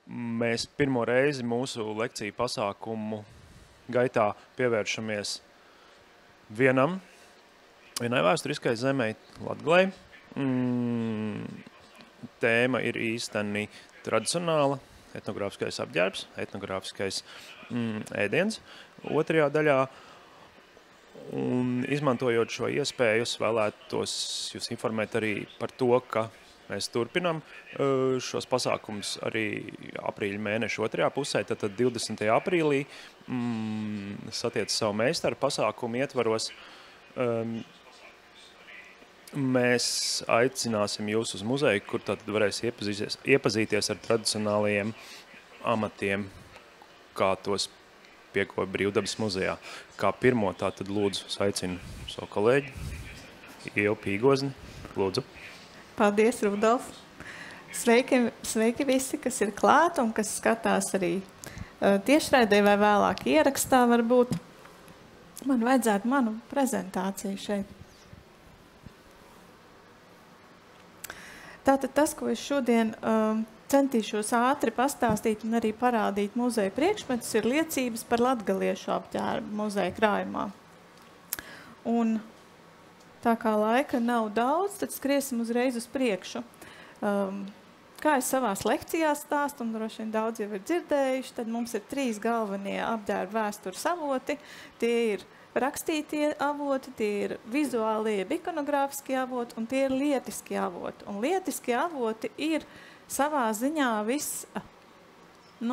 mēs pirmo reizi mūsu lekciju pasākumu gaitā pievēršamies vienai vēsturiskai zemei Latgalei. Tēma ir īsteni tradicionāla, etnogrāfiskais apģērbs, etnogrāfiskais ēdiens otrajā daļā. Un izmantojot šo iespēju, es vēlētos jūs informēt arī par to, ka mēs turpinām šos pasākumus arī aprīļa mēneša otrajā pusē, tad 20. aprīlī satiec savu meistaru pasākumu ietvaros. Mēs aicināsim jūs uz muzeju, kur tad varēs iepazīties ar tradicionālajiem amatiem, kā tos piekoja Brīvdabas muzejā. Kā pirmo tātad lūdzu aicinu savu kolēģi, Ievu Pīgozni. Lūdzu. Paldies, Rudolf. Sveiki visi, kas ir klāt un kas skatās arī tiešraidē vai vēlāk ierakstā varbūt. Man vajadzētu manu prezentāciju šeit. Tātad tas, ko es šodien centīšos ātri pastāstīt un arī parādīt muzeja priekšmetus, ir liecības par latgaliešu apģērbu muzeja krājumā. Un tā kā laika nav daudz, tad skriesim uzreiz uz priekšu. Kā es savās lekcijās stāstu, un droši vien daudz jau ir dzirdējuši, tad mums ir 3 galvenie apģērbu vēstures avoti. Tie ir rakstītie avoti, tie ir vizuālie, ikonogrāfiskie avoti, un tie ir lietiskie avoti. Un lietiskie avoti ir savā ziņā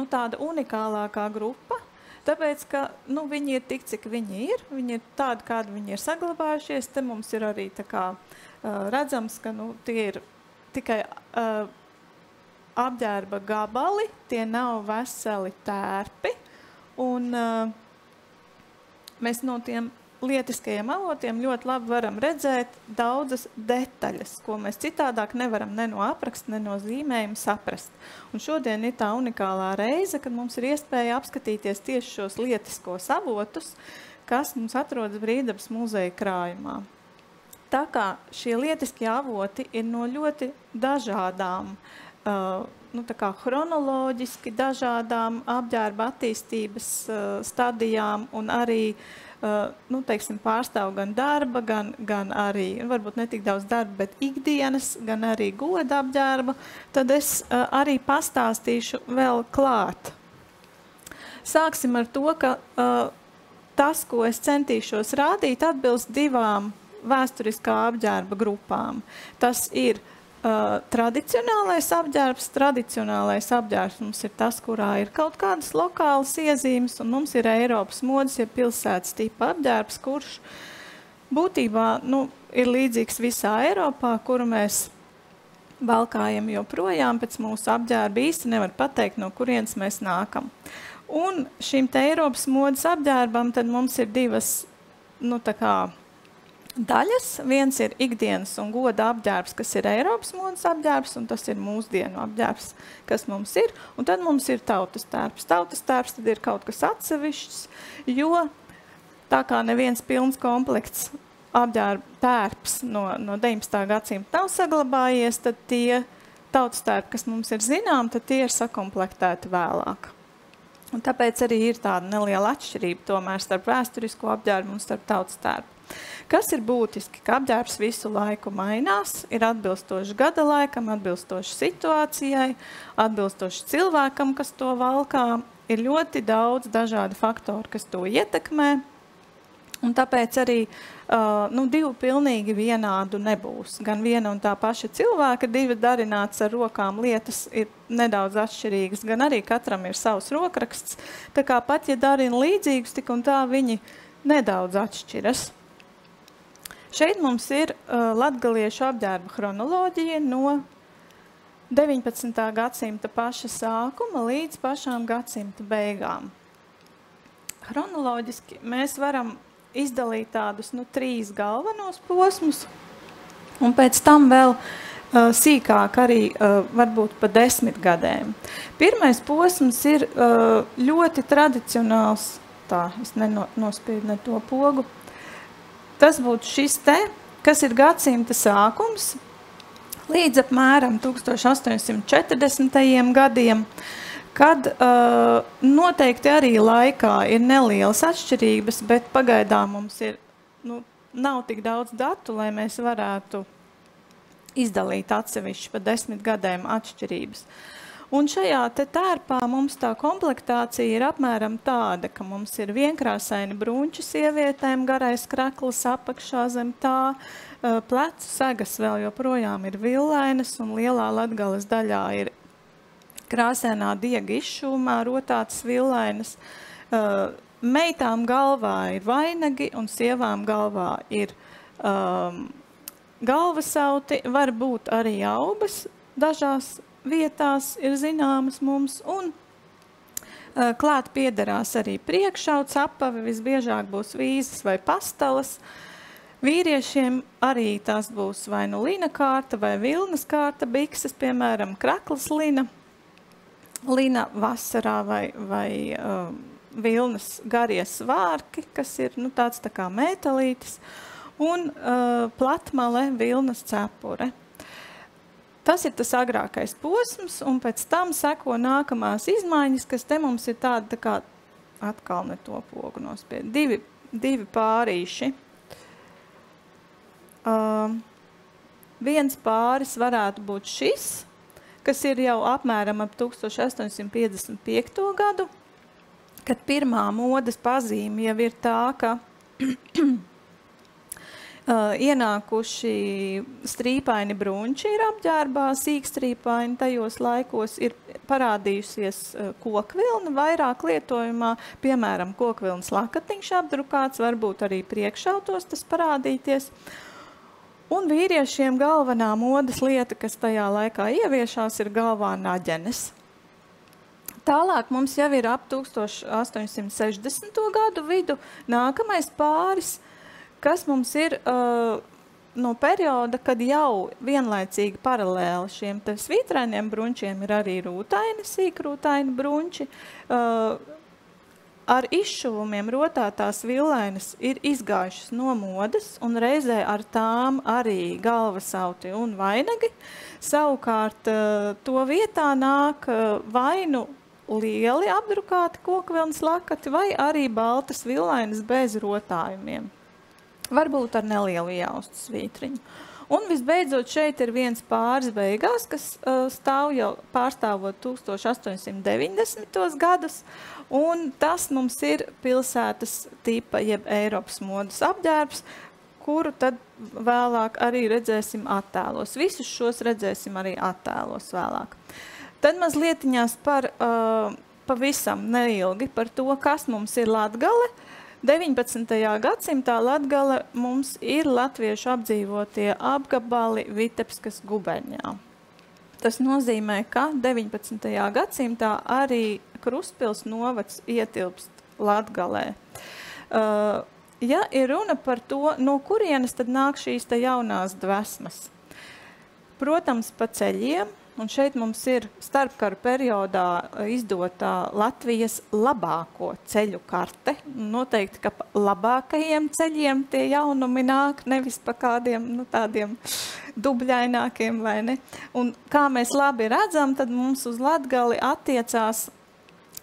tāda unikālākā grupa, tāpēc, ka viņi ir tik, cik viņi ir tādi, kādi viņi ir saglabājušies. Te mums ir arī tā kā redzams, ka tie ir tikai apģērba gabali, tie nav veseli tērpi, un mēs no tiem lietiskajiem avotiem ļoti labi varam redzēt daudzas detaļas, ko mēs citādāk nevaram ne no apraksta, ne no zīmējuma saprast. Un šodien ir tā unikālā reize, kad mums ir iespēja apskatīties tieši šos lietiskos avotus, kas mums atrodas Brīvdabas muzeja krājumā. Tā kā šie lietiskie avoti ir no ļoti dažādām, tā kā chronoloģiski dažādām apģērba attīstības stadijām un arī pārstāv gan darba, gan arī, varbūt ne tik daudz darba, bet ikdienas, gan arī goda apģērba, tad es arī pastāstīšu vēl klāt. Sāksim ar to, ka tas, ko es centīšos rādīt, atbilst 2 vēsturiskā apģērba grupām. Tas ir tradicionālais apģērbs. Tradicionālais apģērbs mums ir tas, kurā ir kaut kādas lokālas iezīmes, un mums ir Eiropas modes, ja pilsētas tipa apģērbs, kurš būtībā ir līdzīgs visā Eiropā, kuru mēs valkājam joprojām pēc mūsu apģērba. Īsti nevar pateikt, no kurienes mēs nākam. Un šim te Eiropas modes apģērbam tad mums ir 2 daļas. Viens ir ikdienas un goda apģērbs, kas ir Eiropas modes apģērbs, un tas ir mūsdienu apģērbs, kas mums ir. Un tad mums ir tautas tērps. Tautas tērps tad ir kaut kas atsevišķs, jo tā kā neviens pilns komplekts apģērba tērps no 19. gadsimta nav saglabājies, tad tie tautas tērpi, kas mums ir zinām, tad tie ir sakomplektēti vēlāk. Un tāpēc arī ir tāda neliela atšķirība tomēr starp vēsturisko apģērbu un starp tautas tērpu. Kas ir būtiski, ka apģērbs visu laiku mainās, ir atbilstoši gada laikam, atbilstoši situācijai, atbilstoši cilvēkam, kas to valkā. Ir ļoti daudz dažādi faktori, kas to ietekmē, un tāpēc arī 2 pilnīgi vienādu nebūs. Gan viena un tā paša cilvēka, 2 darināts ar rokām lietas ir nedaudz atšķirīgas, gan arī katram ir savs rokraksts. Tā kā pat, ja darina līdzīgus, tik un tā viņi nedaudz atšķiras. Šeit mums ir latgaliešu apģērba chronoloģija no 19. gadsimta paša sākuma līdz pašām gadsimta beigām. Chronoloģiski mēs varam izdalīt tādus 3 galvenos posmus, un pēc tam vēl sīkāk arī varbūt pa 10 gadiem. Pirmais posms ir ļoti tradicionāls, es nospiedu ne to pogu. Tas būtu šis te, kas ir gadsimta sākums, līdz apmēram 1840. gadiem, kad noteikti arī laikā ir nelielas atšķirības, bet pagaidām mums ir, nav tik daudz datu, lai mēs varētu izdalīt atsevišķi pa 10 gadiem atšķirības. Un šajā te tērpā mums tā komplektācija ir apmēram tāda, ka mums ir vienkrāsaini bruņči sievietēm, garais krakls apakšā zem tā, plecu segas vēl joprojām ir villainas un lielā Latgales daļā ir krāsēnā diega izšūmā rotātas villainas. Meitām galvā ir vainagi un sievām galvā ir galvasauti, var būt arī aubas dažās vietās ir zināmas mums, un klāt piederās arī priekšauts apavi, visbiežāk būs vīzes vai pastalas. Vīriešiem arī tās būs vai nu lina kārta vai vilnas kārta, bikses, piemēram, krakls lina vasarā vai vilnas garie svārki, kas ir tāds tā kā mētelītis, un platmale vilnas cepure. Tas ir tas agrākais posms, un pēc tam seko nākamās izmaiņas, kas te mums ir tāda, tā kā, atkal ne to pogu nospied, divi pārīši. Viens pāris varētu būt šis, kas ir jau apmēram ap 1855. Gadu, kad pirmā modes pazīme jau ir tā, ka ienākuši strīpaini bruņči ir apģērbā, sīkstrīpaini tajos laikos ir parādījusies kokvilna vairāk lietojumā, piemēram, kokvilnas lakatiņš apdrukāts, varbūt arī priekšautos tas parādīties. Un vīriešiem galvenā modes lieta, kas tajā laikā ieviešās, ir galvā naģenes. Tālāk mums jau ir ap 1860. Gadu vidu nākamais pāris, kas mums ir no perioda, kad jau vienlaicīgi paralēli šiem svītrainiem bruņčiem ir arī rūtaini, sīkrūtaini bruņči. Ar izšuvumiem rotātās villainas ir izgājušas no modes, un reizē ar tām arī galvasauti un vainagi. Savukārt to vietā nāk vainu lieli apdrukāti kokvilnas lakati vai arī baltas villainas bez rotājumiem. Varbūt ar nelielu jaustu svītriņu. Un visbeidzot šeit ir viens pāris beigās, kas stāv jau pārstāvot 1890. Gadus, un tas mums ir pilsētas tipa jeb Eiropas modes apģērbs, kuru tad vēlāk arī redzēsim attēlos. Visus šos redzēsim arī attēlos vēlāk. Tad mazlietiņās par pavisam neilgi par to, kas mums ir Latgale. 19. gadsimtā Latgale mums ir latviešu apdzīvotie apgabali Vitebskas guberņā. Tas nozīmē, ka 19. gadsimtā arī Krustpils novads ietilpst Latgalē. Ja ir runa par to, no kurienes tad nāk šīs te jaunās dvesmas? Protams, pa ceļiem. Un šeit mums ir starpkaru periodā izdotā Latvijas labāko ceļu karte. Noteikti, ka pa labākajiem ceļiem tie jaunumi nāk, nevis pa kādiem tādiem dubļainākiem, vai ne? Un kā mēs labi redzam, tad mums uz Latgali attiecās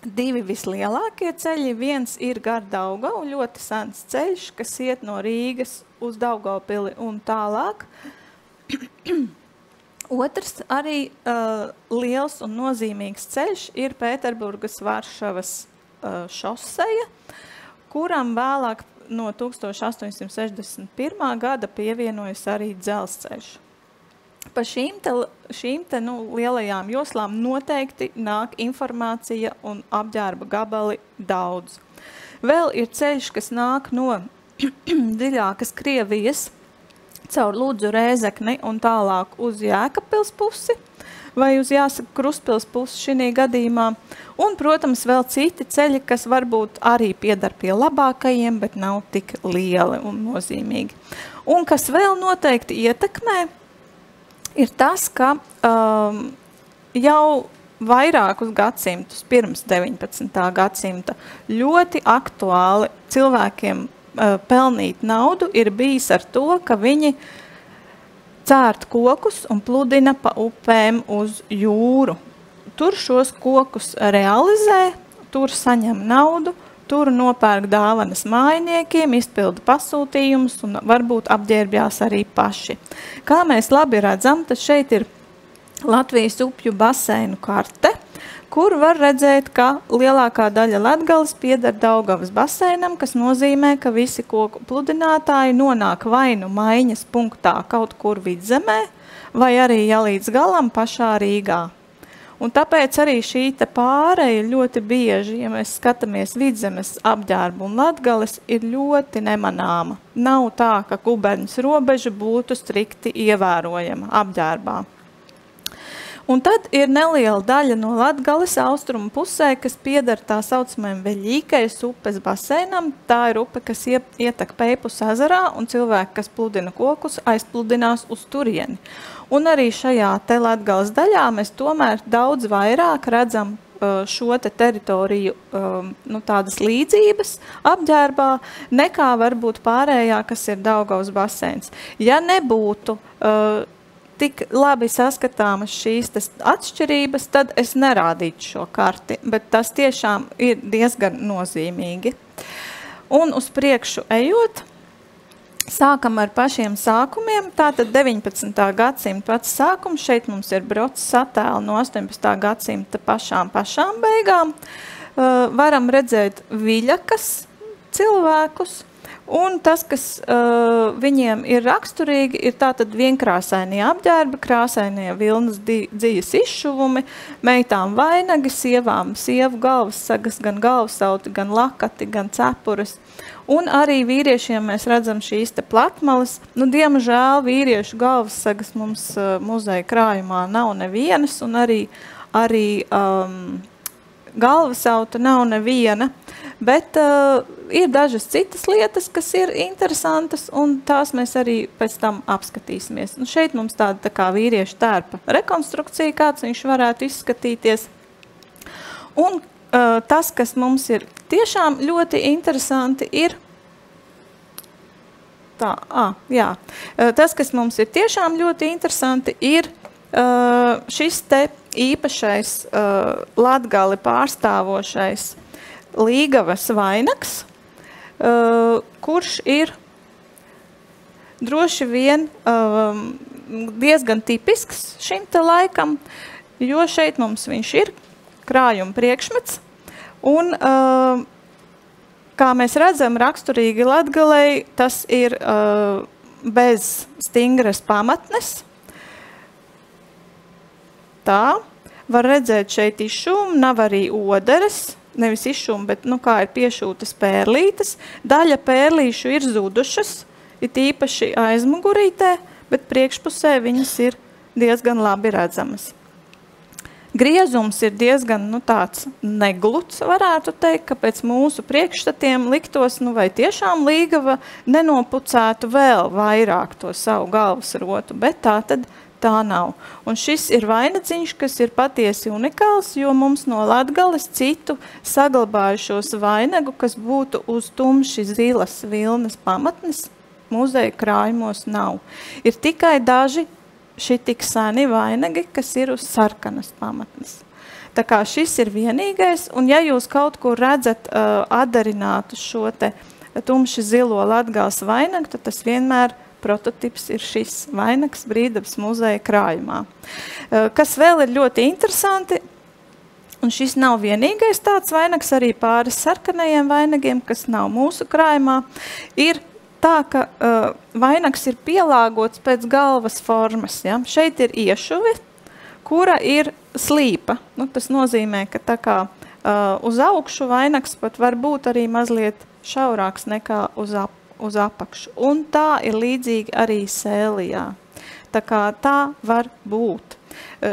divi vislielākie ceļi. Viens ir gar Daugavu, ļoti sens ceļš, kas iet no Rīgas uz Daugavpili un tālāk. Otrs arī liels un nozīmīgs ceļš ir Pēterburgas Varšavas šoseja, kuram vēlāk no 1861. Gada pievienojas arī dzelzceļš. Pa šīm te lielajām joslām noteikti nāk informācija un apģērba gabali daudz. Vēl ir ceļš, kas nāk no dziļākas Krievijas, caur Ludzu Rēzekni un tālāk uz Jēkabpils pusi, vai uz jāsaka Krustpils pusi šī gadījumā. Un, protams, vēl citi ceļi, kas varbūt arī piedar pie labākajiem, bet nav tik lieli un nozīmīgi. Un kas vēl noteikti ietekmē, ir tas, ka jau vairākus gadsimtus pirms 19. gadsimta ļoti aktuāli cilvēkiem pelnīt naudu ir bijis ar to, ka viņi cērt kokus un pludina pa upēm uz jūru. tur šos kokus realizē, tur saņem naudu, tur nopērk dāvanas mājiniekiem, izpilda pasūtījumus un varbūt apģērbjās arī paši. Kā mēs labi redzam, tad šeit ir Latvijas upju baseinu karte, kur var redzēt, ka lielākā daļa Latgales pieder Daugavas baseinam, kas nozīmē, ka visi koku pludinātāji nonāk vai nu maiņas punktā kaut kur vidzemē, vai arī ja līdz galam pašā Rīgā. Un tāpēc arī šī pāreja ļoti bieži, ja mēs skatāmies Vidzemes apģērbu un Latgales, ir ļoti nemanāma. Nav tā, ka guberņas robeža būtu strikti ievērojama apģērbā. Un tad ir neliela daļa no Latgales austrumu pusē, kas pieder tā saucamajam Veļīkais upes baseinam. Tā ir upe, kas ietek Peipus ezerā, un cilvēki, kas pludina kokus, aizpludinās uz turieni. Un arī šajā te Latgales daļā mēs tomēr daudz vairāk redzam šo te teritoriju tādas līdzības apģērbā, nekā varbūt pārējā, kas ir Daugavas baseins. Ja nebūtu tik labi saskatāmas šīs atšķirības, tad es nerādītu šo karti, bet tas tiešām ir diezgan nozīmīgi. Un uz priekšu ejot, sākam ar pašiem sākumiem. Tātad 19. gadsimta pats sākums. Šeit mums ir broces attēli no 18. gadsimta pašām beigām. Varam redzēt viļakas cilvēkus. Un tas, kas viņiem ir raksturīgi, ir tātad vienkrāsainie apģērbi, krāsainie vilnas dzijas izšuvumi, meitām vainagi, sievām sievu galvassagas, gan galvasauti, gan lakati, gan cepures. Un arī vīriešiem mēs redzam šīs te platmalas. Nu, diemžēl vīriešu galvassagas mums muzeja krājumā nav nevienas, un arī galvasauta nav neviena. Bet ir dažas citas lietas, kas ir interesantas, un tās mēs arī pēc tam apskatīsimies. Un šeit mums tāda tā kā vīriešu tērpa rekonstrukcija, kāds viņš varētu izskatīties. Un tas, kas mums ir tiešām ļoti interesanti, ir tas, kas mums ir tiešām ļoti interesanti, ir šis te īpašais Latgali pārstāvošais Līgavas vainags, kurš ir droši vien diezgan tipisks šim te laikam, jo šeit mums viņš ir krājuma priekšmets, un, kā mēs redzam, raksturīgi Latgalei, tas ir bez stingras pamatnes. Tā, var redzēt šeit izšumu, nav arī oderes, nevis izšumu, bet, kā ir piešūtas pērlītes. Daļa pērlīšu ir zudušas, ir īpaši aizmugurītē, bet priekšpusē viņas ir diezgan labi redzamas. Griezums ir diezgan tāds negluds, varētu teikt, ka pēc mūsu priekšstatiem liktos, vai tiešām Līgava nenopucētu vēl vairāk to savu galvasrotu, bet tā nav. Un šis ir vainadziņš, kas ir patiesi unikāls, jo mums no Latgales citu saglabājušos vainagu, kas būtu uz tumši zilas vilnas pamatnes, muzeja krājumos nav. Ir tikai daži šitik seni vainagi, kas ir uz sarkanas pamatnes. Tā kā šis ir vienīgais, un ja jūs kaut kur redzat atdarinātu šo te tumši zilo Latgales vainagu, tad tas vienmēr prototips ir šis vainags Brīdabas muzeja krājumā. Kas vēl ir ļoti interesanti, un šis nav vienīgais tāds vainags, arī pāris sarkanajiem vainagiem, kas nav mūsu krājumā, ir tā, ka vainags ir pielāgots pēc galvas formas. Ja? Šeit ir iešuvi, kura ir slīpa. Tas nozīmē, ka tā kā uz augšu vainags pat var būt arī mazliet šaurāks nekā uz apakšu. Un tā ir līdzīgi arī sēlijā. Tā kā tā var būt.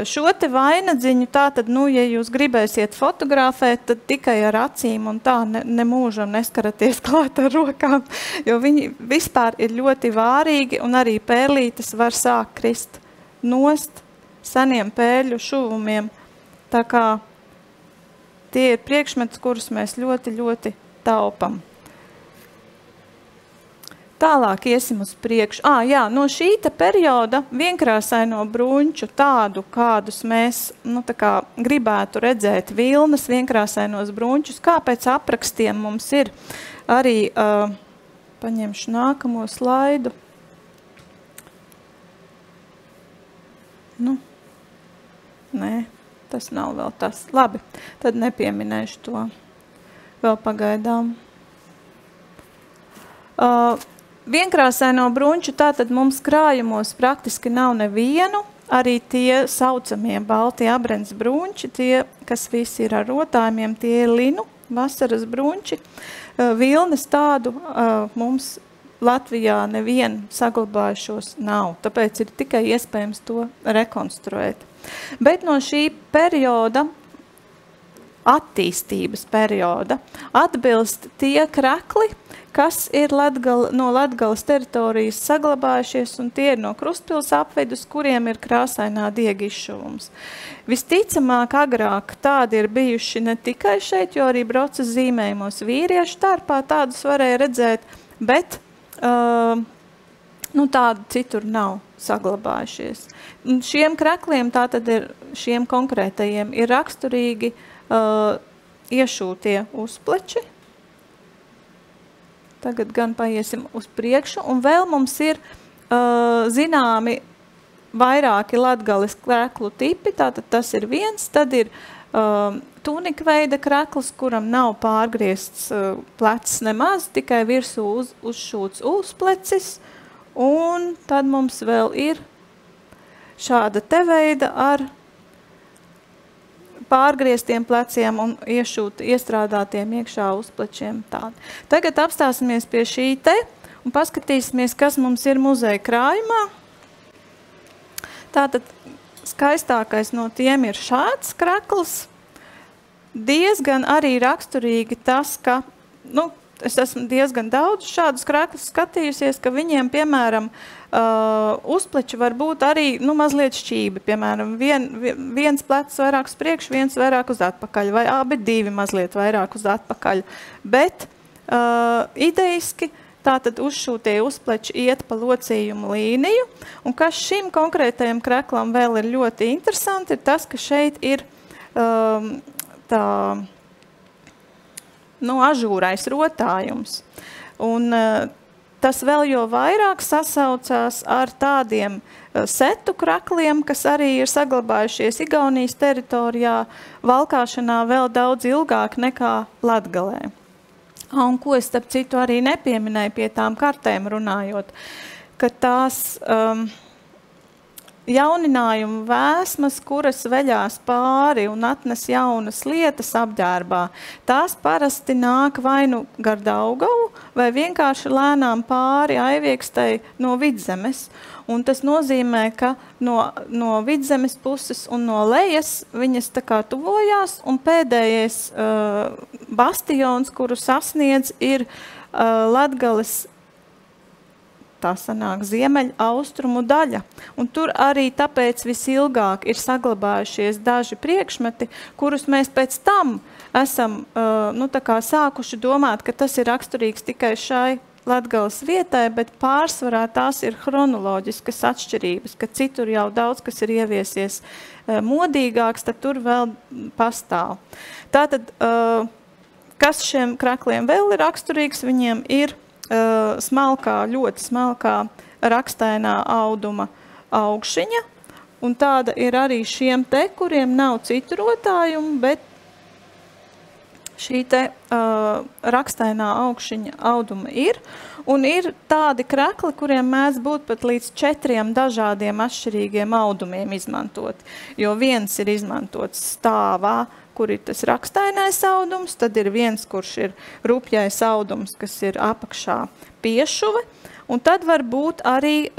Šo te vainadziņu tātad, ja jūs gribēsiet fotografēt, tad tikai ar acīm un tā nemūžam neskaraties klāt ar rokām, jo viņi vispār ir ļoti vārīgi un arī pērlītes var sākt krist nost seniem pērļu šuvumiem. Tā kā tie ir priekšmeti, kurus mēs ļoti, ļoti taupam. Tālāk iesim uz priekšu. Jā, no šī perioda vienkrāsaino brunču tādu, kādus mēs tā kā gribētu redzēt vilnas vienkrāsainos brunčus, kā pēc aprakstiem mums ir arī, paņemšu nākamo slaidu. Nē, tas nav vēl tas. Labi, tad nepieminēšu to vēl pagaidām. Vienkrāsaino brunču tātad mums krājumos praktiski nav nevienu, arī tie saucamie balti abrens brunči, tie, kas visi ir ar rotājumiem, tie ir linu, vasaras brunči. Vilnas tādu mums Latvijā nevien saglabājušos nav, tāpēc ir tikai iespējams to rekonstruēt. Bet no šī perioda, attīstības perioda, atbilst tie krekli, kas ir no Latgales teritorijas saglabājušies, un tie ir no Krustpils apvidus, kuriem ir krāsainā diega izšuvums. Visticamāk, agrāk tādi ir bijuši ne tikai šeit, jo arī brocas zīmējumos vīriešu tarpā tādus varēja redzēt, bet tādu citur nav saglabājušies. Šiem krekliem, tātad šiem konkrētajiem, ir raksturīgi iešūtie uzpleči. Tagad gan paiesim uz priekšu, un vēl mums ir zināmi vairāki Latgales kreklu tipi, tātad tas ir viens, tad ir tunikveida krekls, kuram nav pārgriezts plecs nemaz, tikai virsū uzšūts uzplecis, un tad mums vēl ir šāda te veida ar pārgrieztiem pleciem un iestrādātiem iekšā uzplečiem tādi. Tagad apstāsimies pie šī te un paskatīsimies, kas mums ir muzeja krājumā. Tātad skaistākais no tiem ir šāds krekls. Diezgan arī raksturīgi tas, ka, es esmu diezgan daudz šādus kreklus skatījusies, ka viņiem, piemēram, uzpleči var būt arī mazliet šķībi. Piemēram, viens plecs vairāk uz priekšu, viens vairāk uz atpakaļ, vai abi divi mazliet vairāk uz atpakaļ. Bet ideiski tātad uzšūtie uzpleči iet pa locījumu līniju, un kas šim konkrētajam kreklam vēl ir ļoti interesanti, ir tas, ka šeit ir ažūrais rotājums. Un tas vēl jo vairāk sasaucās ar tādiem setu krekliem, kas arī ir saglabājušies Igaunijas teritorijā, valkāšanā vēl daudz ilgāk nekā Latgalē. Un ko es starp citu arī nepieminēju pie tām kartēm runājot, ka tās jauninājumu vēsmas, kuras veļās pāri un atnes jaunas lietas apģērbā, tās parasti nāk vai gar Daugavu, vai vienkārši lēnām pāri Aiviekstei no Vidzemes. Un tas nozīmē, ka no Vidzemes puses un no lejas viņas tā kā tuvojās, un pēdējais bastions, kuru sasniedz, ir Latgales tā sanāk ziemeļa austrumu daļa. Un tur arī tāpēc visilgāk ir saglabājušies daži priekšmeti, kurus mēs pēc tam esam sākuši domāt, ka tas ir raksturīgs tikai šai Latgales vietai, bet pārsvarā tās ir chronoloģiskas atšķirības, ka citur jau daudz, kas ir ieviesies modīgāks, tad tur vēl pastāv. Tātad, kas šiem krekliem vēl ir raksturīgs, viņiem ir smalkā, ļoti smalkā rakstainā auduma augšiņa, un tāda ir arī šiem te, kuriem nav citu rotājumu, bet šī te rakstainā augšiņa auduma ir, un ir tādi krekli, kuriem mēdz būt pat līdz 4 dažādiem atšķirīgiem audumiem izmantot, jo viens ir izmantots stāvā, kur ir tas rakstainais audums, tad ir viens, kurš ir rupjais audums, kas ir apakšā piešuve, un tad var būt arī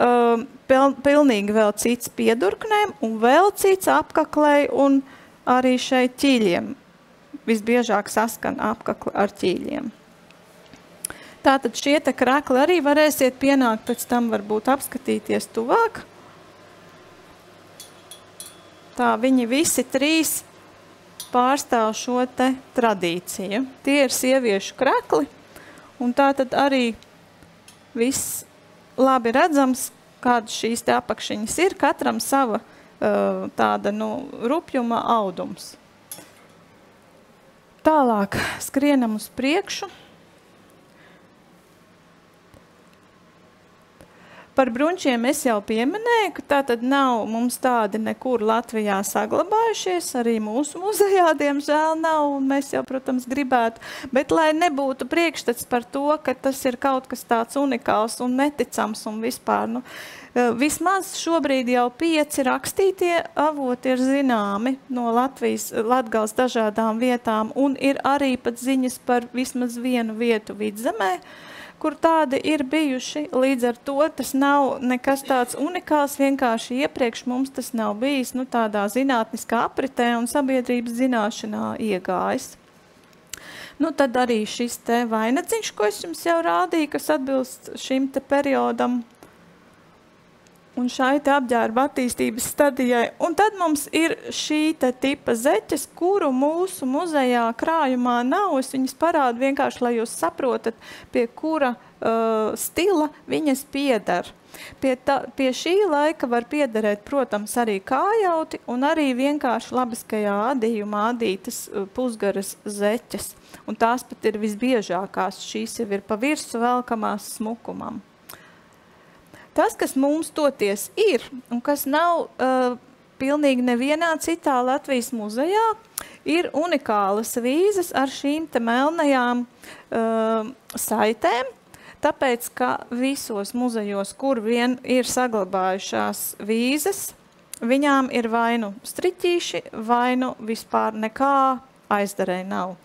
pilnīgi vēl cits piedurknēm, un vēl cits apkaklei, un arī šeit ķīļiem. Visbiežāk saskan apkakli ar ķīļiem. Tātad šie te krekli arī varēsiet pienākt, pēc tam varbūt apskatīties tuvāk. Tā viņi visi 3 pārstāv šo te tradīciju. Tie ir sieviešu krekli, un tā tad arī viss labi redzams, kādas šīs te apakšiņas ir, katram sava tāda, rupjuma audums. Tālāk skrienam uz priekšu. Par bruņčiem es jau pieminēju, ka tā tad nav mums tādi nekur Latvijā saglabājušies, arī mūsu muzejā, diemžēl, nav, un mēs jau, protams, gribētu. Bet, lai nebūtu priekšstats par to, ka tas ir kaut kas tāds unikāls un neticams un vispār, vismaz šobrīd jau 5 rakstītie avoti ir zināmi no Latgales dažādām vietām, un ir arī pat ziņas par vismaz vienu vietu Vidzemē, kur tādi ir bijuši. Līdz ar to tas nav nekas tāds unikāls, vienkārši iepriekš mums tas nav bijis tādā zinātniskā apritē un sabiedrības zināšanā iegājis. Tad arī šis te vainadziņš, ko es jums jau rādīju, kas atbilst šim te periodam un šai te apģērba attīstības stadijai. Un tad mums ir šī te tipa zeķes, kuru mūsu muzejā krājumā nav. Es viņas parādu vienkārši, lai jūs saprotat, pie kura stila viņas pieder. Pie šī laika var piederēt, protams, arī kājauti un arī vienkārši labiskajā adījumā adītas pusgaras zeķes. Un tās pat ir visbiežākās. Šīs jau ir pa virsu velkamās smukumam. Tas, kas mums toties ir, un kas nav pilnīgi nevienā citā Latvijas muzejā, ir unikālas vīzes ar šīm te melnajām saitēm, tāpēc, ka visos muzejos, kur vien ir saglabājušās vīzes, viņām ir vai nu striķīši, vai nu vispār nekā aizdarē nav.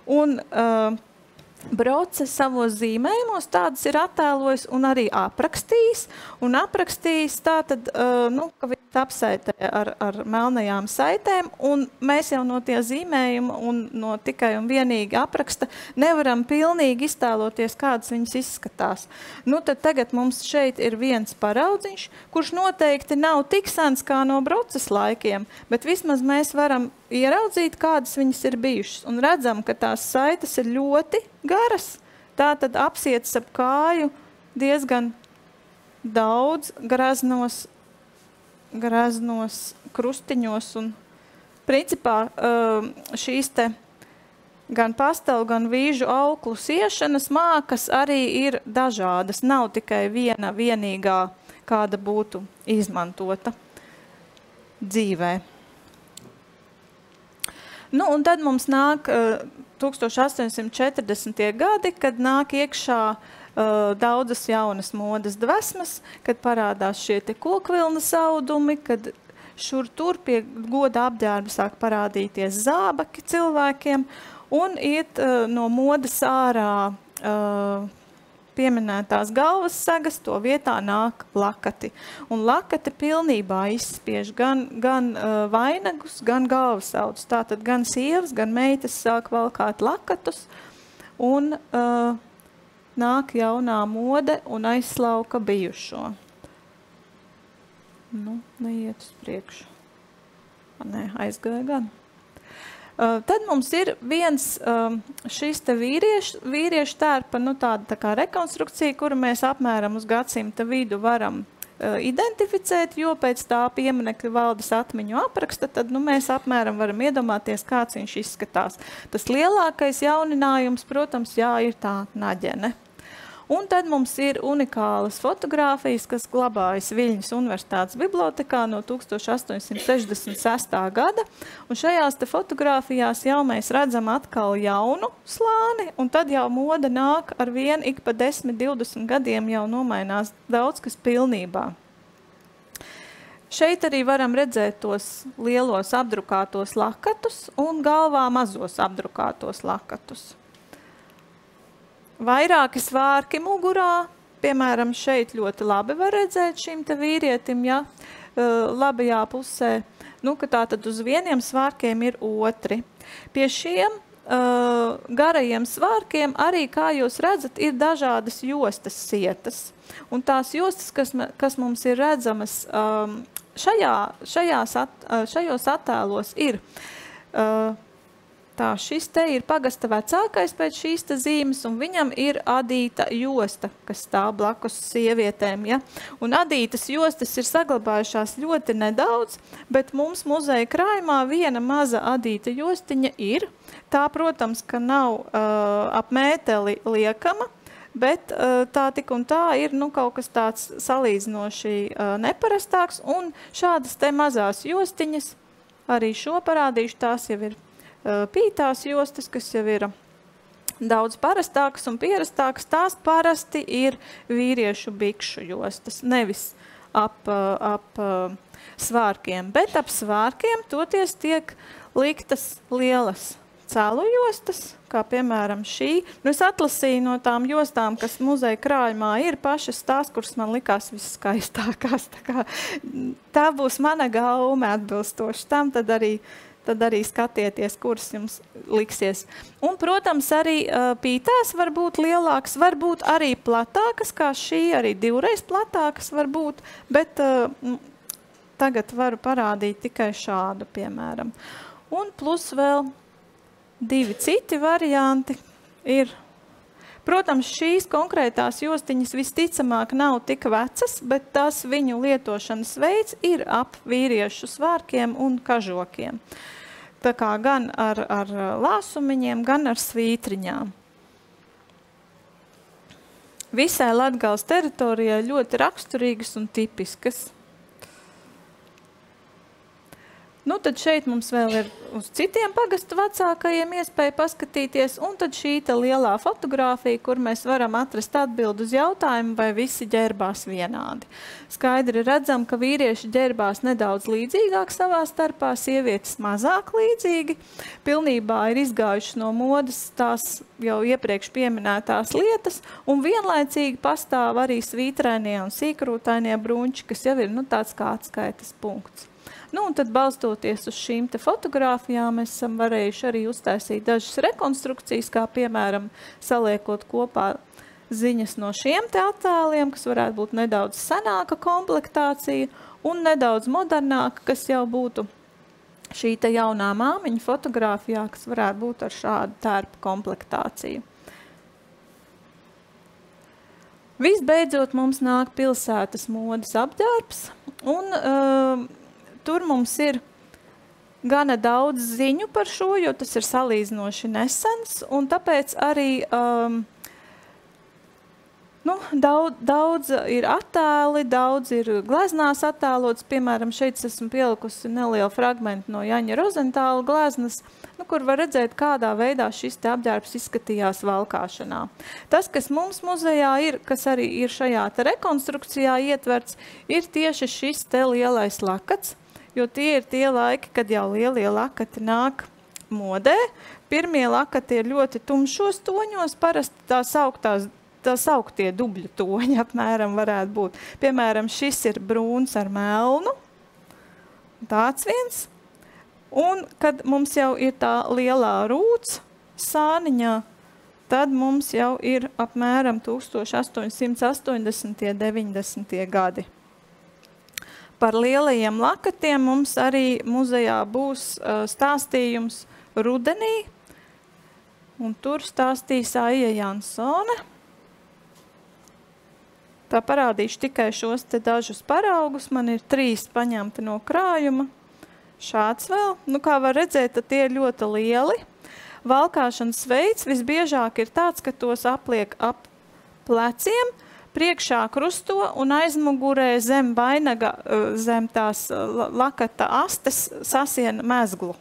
Un Broce savos zīmējumos tādas ir attēlojis un arī aprakstījis. Un aprakstījis tātad, ka viņš apsaitē ar melnajām saitēm. Un mēs jau no tie zīmējuma un no tikai un vienīgi apraksta nevaram pilnīgi iztēloties, kādas viņas izskatās. Tad tagad mums šeit ir viens paraudziņš, kurš noteikti nav tik sens kā no Broces laikiem, bet vismaz mēs varam ieraudzīt, kādas viņas ir bijušas. Un redzam, ka tās saites ir ļoti garas. Tā tad apsietas ap kāju diezgan daudz graznos krustiņos. Un principā šīs te gan pastelu, gan vīžu auklu siešanas mākas arī ir dažādas. Nav tikai viena vienīgā, kāda būtu izmantota dzīvē. Un tad mums nāk 1840. gadi, kad nāk iekšā daudzas jaunas modes dvesmas, kad parādās šie te kokvilnas audumi, kad šur tur pie goda apģērba sāk parādīties zābaki cilvēkiem un iet no modes ārā pieminētās galvas sagas, to vietā nāk lakati. Un lakati pilnībā izspiež gan vainagus, gan galvasaudus. Tātad gan sievas, gan meitas sāk valkāt lakatus un nāk jaunā mode un aizslauka bijušo. Neiet uz priekšu. Nē, aizgāja gan. Tad mums ir viens šis te vīriešu tērpa, tāda tā kā rekonstrukcija, kuru mēs apmēram uz gadsimta vidu varam identificēt, jo pēc tā pieminekļa valdes atmiņu apraksta, tad mēs apmēram varam iedomāties, kāds viņš izskatās. Tas lielākais jauninājums, protams, ir tā naģene. Un tad mums ir unikālas fotogrāfijas, kas glabājas Viļņas Universitātes bibliotekā no 1866. gada. Un šajās te fotogrāfijās jau mēs redzam atkal jaunu slāni, un tad jau moda nāk ar vien ik pa 10-20 gadiem jau nomainās daudz kas pilnībā. Šeit arī varam redzēt tos lielos apdrukātos lakatus un galvā mazos apdrukātos lakatus. Vairāki svārki mugurā, piemēram, šeit ļoti labi var redzēt šim te vīrietim, labajā pusē, ka tātad uz vieniem svārkiem ir otri. Pie šiem garajiem svārkiem arī, kā jūs redzat, ir dažādas jostas sietas. Un tās jostas, kas mums ir redzamas šajos attēlos, ir Tā, šis te ir pagasta vecākais pēc šīs te zīmes, un viņam ir adīta josta, kas stāv blakus sievietēm. Ja? Un adītas jostas ir saglabājušās ļoti nedaudz, bet mums muzeja krājumā viena maza adīta jostiņa ir. Tā, protams, ka nav ap mēteli liekama, bet tā tik un tā ir kaut kas tāds salīdzinoši neparastāks, un šādas te mazās jostiņas, arī šo parādīšu, tās jau ir pītās jostas, kas jau ir daudz parastākas un pierastākas, tās parasti ir vīriešu bikšu jostas, nevis ap svārkiem, bet ap svārkiem toties tiek liktas lielas cēlu jostas, kā piemēram šī. Es atlasīju no tām jostām, kas muzeja krājumā ir pašas tās, kuras man likās viskaistākās. Tā būs mana gaume atbilstoši tam, tad arī skatieties, kuras jums liksies. Un, protams, arī pītās var būt lielākas, var būt arī platākas, kā šī, arī divreiz platākas var būt, bet tagad varu parādīt tikai šādu, piemēram. Un plus vēl divi citi varianti ir. Protams, šīs konkrētās jostiņas visticamāk nav tik vecas, bet tas viņu lietošanas veids ir ap vīriešu svārkiem un kažokiem. Tā kā gan ar lāsumiņiem, gan ar svītriņām. Visai Latgales teritorijai ļoti raksturīgas un tipiskas. Tad šeit mums vēl ir uz citiem pagastu vecākajiem iespēja paskatīties, un tad šī lielā fotogrāfija, kur mēs varam atrast atbildi uz jautājumu, vai visi ģērbās vienādi. Skaidri redzam, ka vīrieši ģērbās nedaudz līdzīgāk savā starpā, sievietes mazāk līdzīgi. Pilnībā ir izgājuši no modas tās jau iepriekš pieminētās lietas, un vienlaicīgi pastāv arī svītrainie un sīkrūtainie brunči, kas jau ir tāds kā atskaites punkts. Un tad balstoties uz šīm te fotogrāfijām, mēs esam varējuši arī uztaisīt dažas rekonstrukcijas, kā piemēram saliekot kopā ziņas no šiem te attēliem, kas varētu būt nedaudz senāka komplektācija un nedaudz modernāka, kas jau būtu šī te jaunā māmiņa fotogrāfijā, kas varētu būt ar šādu tērpu komplektāciju. Visbeidzot mums nāk pilsētas modes apģērbs, un tur mums ir gana daudz ziņu par šo, jo tas ir salīdzinoši nesens, un tāpēc arī daudz ir attēli, daudz ir gleznās attēlots. Piemēram, šeit esmu pielikusi nelielu fragmentu no Jaņa Rozentāla gleznas, kur var redzēt, kādā veidā šis te apģērbs izskatījās valkāšanā. Tas, kas mums muzejā ir, kas arī ir šajā te rekonstrukcijā ietverts, ir tieši šis te lielais lakats, jo tie ir tie laiki, kad jau lielie lakati nāk modē. Pirmie lakati ir ļoti tumšos toņos, parasti tā sauktie dubļu toņi apmēram varētu būt. Piemēram, šis ir brūns ar melnu, tāds viens. Un, kad mums jau ir tā lielā rūts sāniņā, tad mums jau ir apmēram 1880. 90. gadi. Par lielajiem lakatiem mums arī muzejā būs stāstījums rudenī, un tur stāstīs Aija Jansone. Tā parādīšu tikai šos te dažus paraugus, man ir 3 paņemti no krājuma. Šāds vēl, kā var redzēt, tad tie ir ļoti lieli. Valkāšanas veids visbiežāk ir tāds, ka tos apliek ap pleciem, priekšā krusto un aizmugurē zem vainaga, zem tās lakata astes sasien mezglu.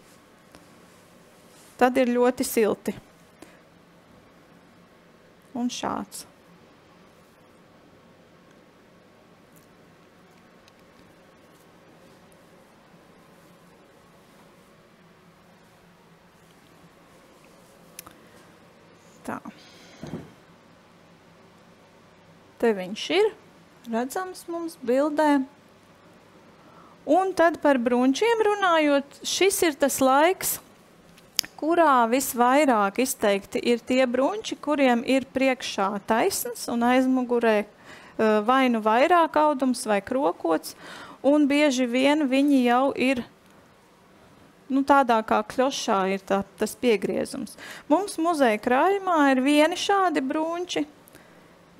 Tad ir ļoti silti. Un šāds. Tā. Te viņš ir, redzams mums bildē. Un tad par brunčiem runājot, šis ir tas laiks, kurā visvairāk izteikti ir tie brunči, kuriem ir priekšā taisns un aizmugurē vai nu vairāk audums vai krokots, un bieži vien viņi jau ir tādā kā kļošā ir tas piegriezums. Mums muzeja krājumā ir vieni šādi bruņči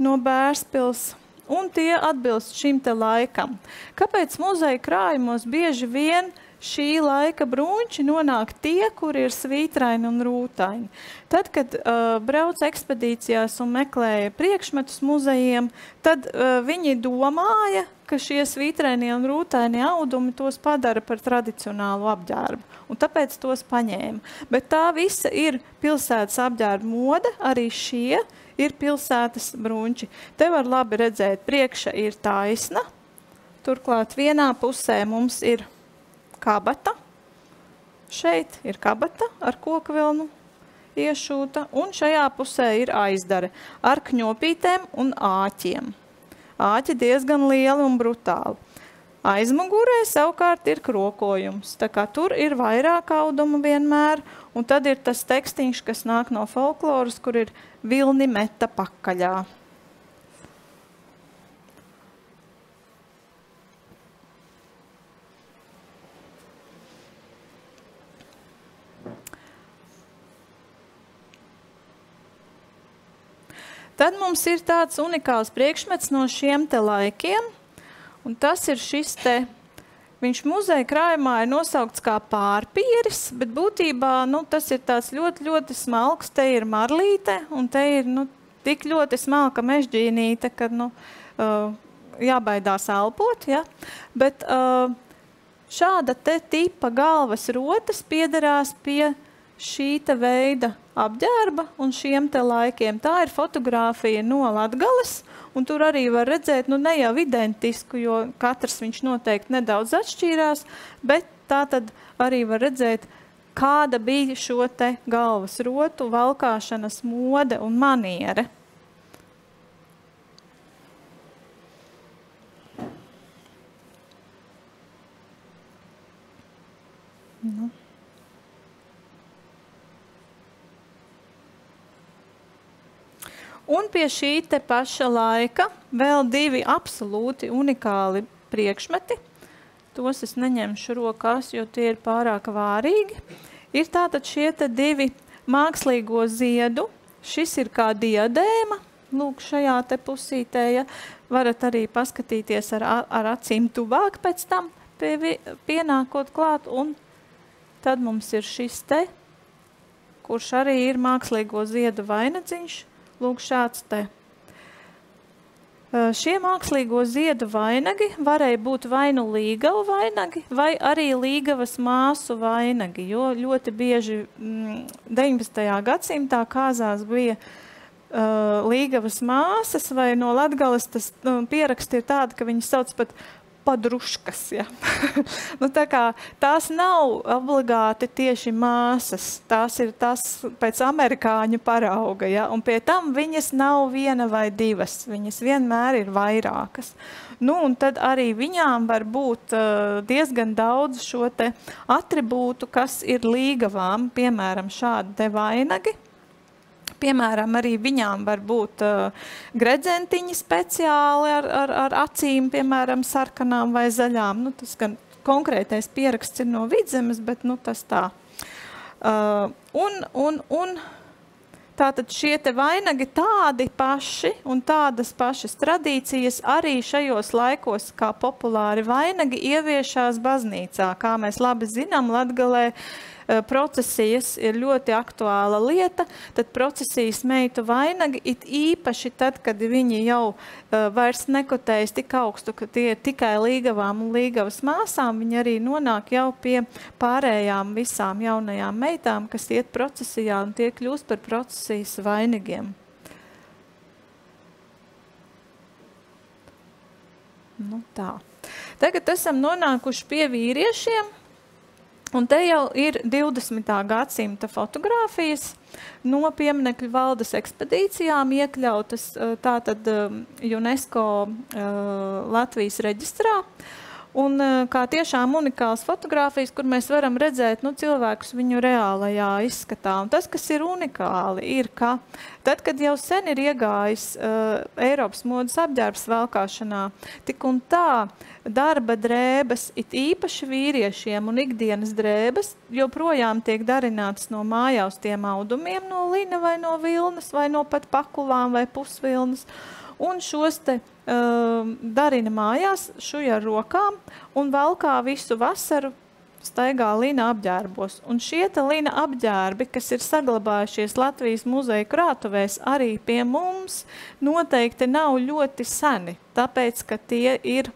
no Bērspils, un tie atbilst šim te laikam. Kāpēc muzeja krājumos bieži vien šī laika bruņči nonāk tie, kuri ir svītraini un rūtaini? Tad, kad brauc ekspedīcijās un meklēja priekšmetus muzejiem, tad viņi domāja, ka šie svītrainie un rūtainie audumi tos padara par tradicionālu apģērbu, un tāpēc tos paņēma. Bet tā visa ir pilsētas apģērba mode, arī šie ir pilsētas bruņči. Te var labi redzēt, priekša ir taisna, turklāt vienā pusē mums ir kabata, šeit ir kabata ar koku vilnu iešūta, un šajā pusē ir aizdare ar kņopītēm un āķiem. Āķi diezgan lieli un brutāli. Aizmugurē savukārt ir krokojums, tā kā tur ir vairāk audumu vienmēr, un tad ir tas tekstiņš, kas nāk no folkloras, kur ir vilni meta pakaļā. Tad mums ir tāds unikāls priekšmets no šiem te laikiem, un tas ir šis te, viņš muzeja krājumā ir nosaukts kā pārpieris, bet būtībā, tas ir tāds ļoti, ļoti smalks, te ir marlīte, un te ir, tik ļoti smalka mežģīnīte, kad, jābaidās elpot, ja? Bet šāda te tipa galvas rotas piederās pie šī te veida apģērba un šiem te laikiem. Tā ir fotogrāfija no Latgales, un tur arī var redzēt, ne jau identisku, jo katrs viņš noteikti nedaudz atšķīrās, bet tā tad arī var redzēt, kāda bija šo te galvas rotu valkāšanas mode un maniere. Un pie šī te paša laika vēl divi absolūti unikāli priekšmeti. Tos es neņemšu rokās, jo tie ir pārāk vārīgi. Ir tātad šie te divi mākslīgo ziedu. Šis ir kā diadēma, lūk šajā te pusītē, ja. Varat arī paskatīties ar acīm tuvāk pēc tam, pienākot klāt. Un tad mums ir šis te, kurš arī ir mākslīgo ziedu vainadziņš. Lūk, šāds te. Šie mākslīgo ziedu vainagi varēja būt vai nu līgavu vainagi, vai arī līgavas māsu vainagi, jo ļoti bieži 19. gadsimtā kāzās bija līgavas māsas, vai no Latgales tas pieraksti ir tāda, ka viņas sauc pat padruškas, ja. Tā kā tās nav obligāti tieši māsas, tās ir tas pēc amerikāņu parauga, ja, un pie tam viņas nav viena vai divas, viņas vienmēr ir vairākas. Un tad arī viņām var būt diezgan daudz šo te atribūtu, kas ir līgavām, piemēram, šādi te vainagi. Piemēram, arī viņām var būt gredzentiņi speciāli ar acīm, piemēram, sarkanām vai zaļām. Tas gan konkrētais pieraksts ir no Vidzemes, bet tas tā. Tātad šie te vainagi tādi paši un tādas pašas tradīcijas arī šajos laikos, kā populāri vainagi, ieviešās baznīcā. Kā mēs labi zinām, Latgalē procesijas ir ļoti aktuāla lieta, tad procesijas meitu vainagi it īpaši tad, kad viņi jau vairs nekotējas tik augstu, ka tie ir tikai līgavām un līgavas māsām, viņi arī nonāk jau pie pārējām visām jaunajām meitām, kas iet procesijā un tie kļūst par procesijas vainagiem. Tā. Tagad esam nonākuši pie vīriešiem. Un te jau ir 20. gadsimta fotogrāfijas no pieminekļu valdes ekspedīcijām iekļautas tātad UNESCO Latvijas reģistrā. Un kā tiešām unikāls fotogrāfijas, kur mēs varam redzēt cilvēkus viņu reālajā izskatā. Un tas, kas ir unikāli, ir, ka tad, kad jau sen ir iegājis Eiropas modes apģērbs velkāšanā, tik un tā darba drēbes, it īpaši vīriešiem un ikdienas drēbes, joprojām tiek darinātas no mājaustiem audumiem, no lina vai no vilnas, vai no pat pakulām vai pusvilnas. Un šos te darina mājās, šuja ar rokām un valkā visu vasaru staigā lina apģērbos. Un šie te lina apģērbi, kas ir saglabājušies Latvijas muzeja krātuvēs, arī pie mums noteikti nav ļoti seni, tāpēc, ka tie ir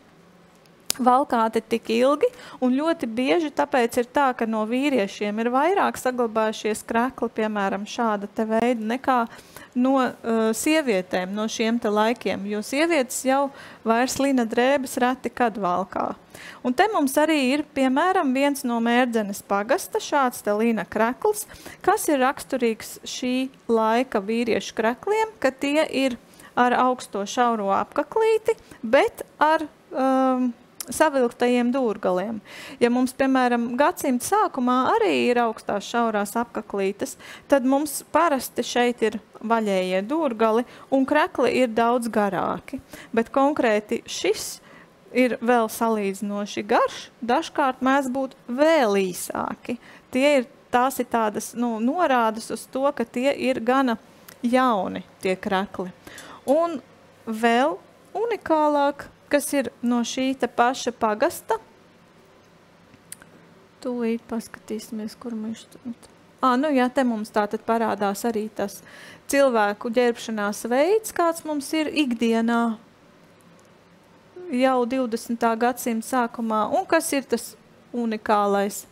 valkāti tik ilgi, un ļoti bieži tāpēc ir tā, ka no vīriešiem ir vairāk saglabājušies krekli, piemēram, šāda te veida, nekā no sievietēm, no šiem te laikiem, jo sievietes jau vairs lina drēbes reti kad valkā. Un te mums arī ir, piemēram, viens no Mērdzenes pagasta, šāds te lina krekls, kas ir raksturīgs šī laika vīriešu krekliem, ka tie ir ar augsto šauro apkaklīti, bet ar savilktajiem dūrgaliem. Ja mums, piemēram, gadsimta sākumā arī ir augstās šaurās apkaklītes, tad mums parasti šeit ir vaļējie dūrgali un krekli ir daudz garāki. Bet konkrēti šis ir vēl salīdzinoši garš, dažkārt mēdz būt vēl īsāki. Tās ir tādas norādes uz to, ka tie ir gana jauni tie krekli. Un vēl unikālāk, kas ir no šī te paša pagasta. Tūlīt paskatīsimies, kur mēs... te mums tātad parādās arī tas cilvēku ģērbšanās veids, kāds mums ir ikdienā jau 20. gadsimta sākumā. Un kas ir tas unikālais?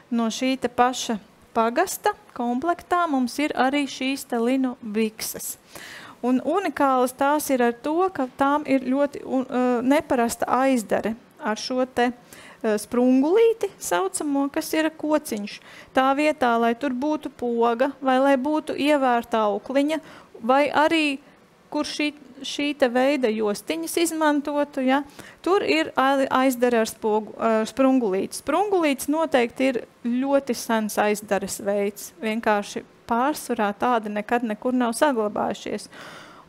No šī te paša pagasta komplektā mums ir arī šīs te linu bikses. Un unikālas tās ir ar to, ka tām ir ļoti neparasta aizdare ar šo te sprungulīti saucamo, kas ir kociņš. Tā vietā, lai tur būtu poga, vai lai būtu ievērta aukliņa, vai arī, kur šī te veida jostiņas izmantotu, ja, tur ir aizdare ar sprungulīti. Sprungulīts noteikti ir ļoti sens aizdares veids, vienkārši pārsvarā tādi nekad nekur nav saglabājušies.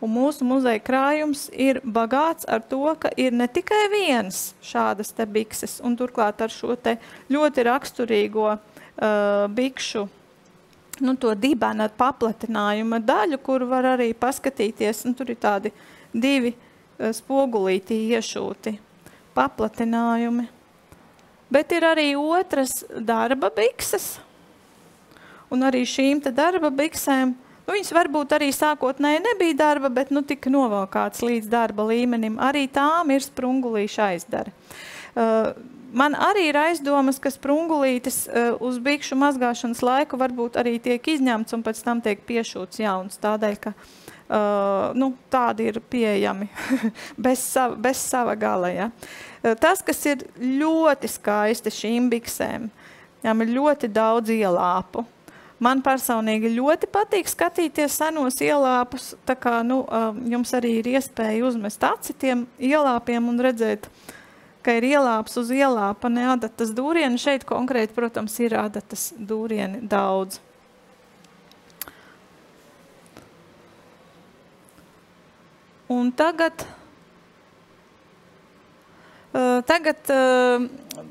Un mūsu muzeja krājums ir bagāts ar to, ka ir ne tikai viens šādas te bikses, un turklāt ar šo te ļoti raksturīgo bikšu, to dibena paplatinājuma daļu, kur var arī paskatīties, un tur ir tādi divi spogulītī iešūti paplatinājumi. Bet ir arī otras darba bikses, un arī šīm te darba biksēm, viņas varbūt arī sākotnēji nebija darba, bet tika novalkāts līdz darba līmenim. Arī tām ir sprungulīša aizdara. Man arī ir aizdomas, ka sprungulītis uz bikšu mazgāšanas laiku varbūt arī tiek izņemts un pēc tam tiek piešūts jauns, tādēļ, ka tādi ir pieejami bez sava gala. Ja. Tas, kas ir ļoti skaisti šīm biksēm, jām ir ļoti daudz ielāpu. Man personīgi ļoti patīk skatīties senos ielāpus, tā kā jums arī ir iespēja uzmest aci tiem ielāpiem un redzēt, ka ir ielāps uz ielāpa, ne adatas dūrieni. Šeit konkrēti, protams, ir adatas dūrieni daudz. Un tagad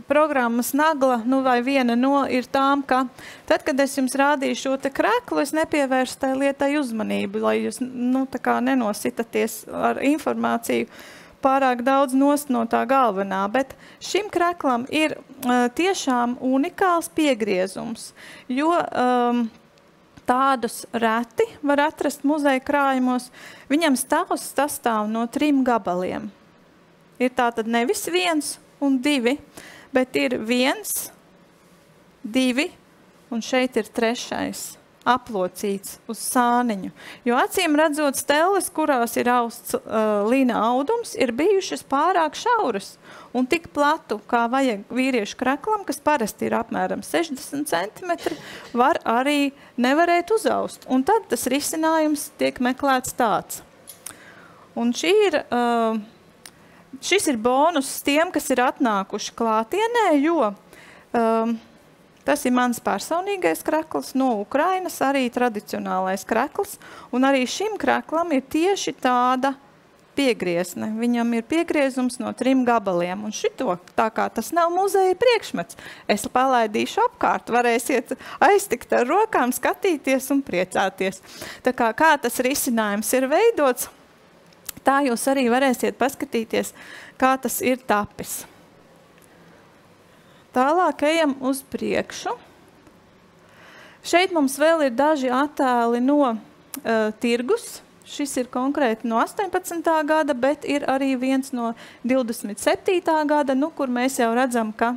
programmas nagla, vai viena ir tām, ka tad, kad es jums rādīju šo te kreklu, es nepievērstu tai lietai uzmanību, lai jūs nenositaties ar informāciju pārāk daudz nost no tā galvenā. Bet šim kreklam ir tiešām unikāls piegriezums, jo tādus reti var atrast muzeja krājumos. Viņam stāvs sastāv no 3 gabaliem. Ir tātad nevis 1 un 2, bet ir 1, 2, un šeit ir 3. aplocīts uz sāniņu. Jo acīm redzot stelles, kurās ir austs lina audums, ir bijušas pārāk šauras un tik platu, kā vajag vīriešu kreklam, kas parasti ir apmēram 60 centimetri, var arī nevarēt uzaust. Un tad tas risinājums tiek meklēts tāds. Un šī ir šis ir bonus tiem, kas ir atnākuši klātienē, jo tas ir mans personīgais krekls no Ukrainas, arī tradicionālais krekls, un arī šim kreklam ir tieši tāda piegriezne. Viņam ir piegriezums no 3 gabaliem, un šito, tā kā tas nav muzeja priekšmets, es palaidīšu apkārt, varēsiet aiztikt ar rokām, skatīties un priecāties. Tā kā tas risinājums ir veidots, tā jūs arī varēsiet paskatīties, kā tas ir tapis. Tālāk ejam uz priekšu. Šeit mums vēl ir daži attēli no tirgus. Šis ir konkrēti no 18. gada, bet ir arī viens no 27. gada, kur mēs jau redzam, ka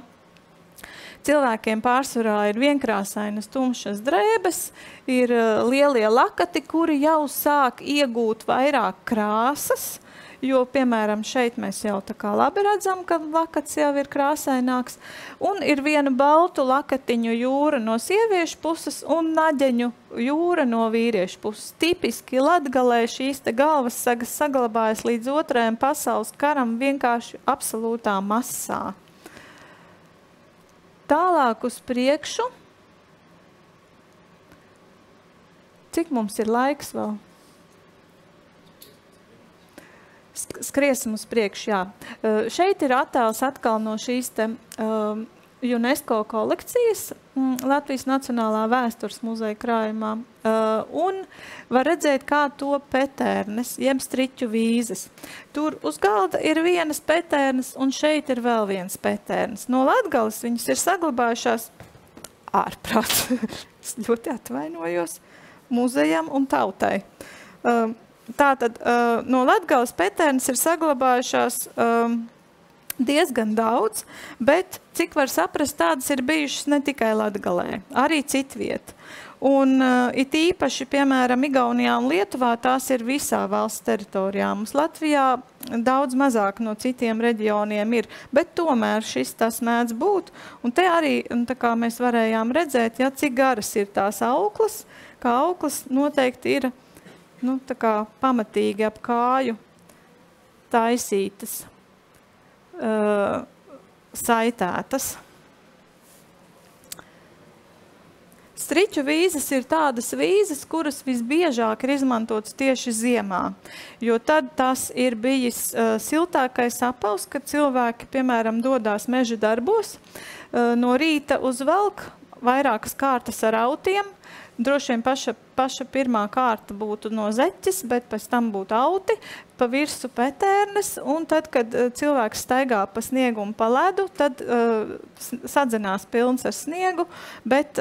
cilvēkiem pārsvarā ir vienkrāsainas tumšas drēbes, ir lielie lakati, kuri jau sāk iegūt vairāk krāsas, jo, piemēram, šeit mēs jau tā kā labi redzam, ka lakats jau ir krāsaināks, un ir viena baltu lakatiņu jūra no sieviešu puses un naģeņu jūra no vīriešu puses. Tipiski Latgalē šīs te galvas sagas saglabājas līdz 2. pasaules karam vienkārši absolūtā masā. Tālāk uz priekšu. Cik mums ir laiks vēl? Skriesim uz priekšu, jā. Šeit ir attēls atkal no šīs te UNESCO kolekcijas Latvijas Nacionālā vēstures muzeja krājumā. Un var redzēt, kā to petērnes, jeb striķu vīzes. Tur uz galda ir vienas petērnes, un šeit ir vēl viens petērnes. No Latgales viņas ir saglabājušās ārprāt. Es ļoti atvainojos muzejam un tautai. Tātad no Latgales petērnes ir saglabājušās diezgan daudz, bet, cik var saprast, tādas ir bijušas ne tikai Latgalē, arī citviet. Un it īpaši, piemēram, Igaunijā un Lietuvā tās ir visā valsts teritorijā. Mums Latvijā daudz mazāk no citiem reģioniem ir, bet tomēr šis tas mēdz būt. Un te arī, tā kā mēs varējām redzēt, ja, cik garas ir tās auklas, kā auklas noteikti ir tā kā pamatīgi ap kāju taisītas, saitētas. Striķu vīzes ir tādas vīzes, kuras visbiežāk ir izmantotas tieši ziemā, jo tad tas ir bijis siltākais apavs, kad cilvēki, piemēram, dodās meža darbos, no rīta uzvelk vairākas kārtas ar autiem. Droši vien paša pirmā kārta būtu no zeķes, bet pēc tam būtu auti, pa virsu petērnes, un tad, kad cilvēks staigā pa sniegu un pa ledu, tad sadzenās pilns ar sniegu, bet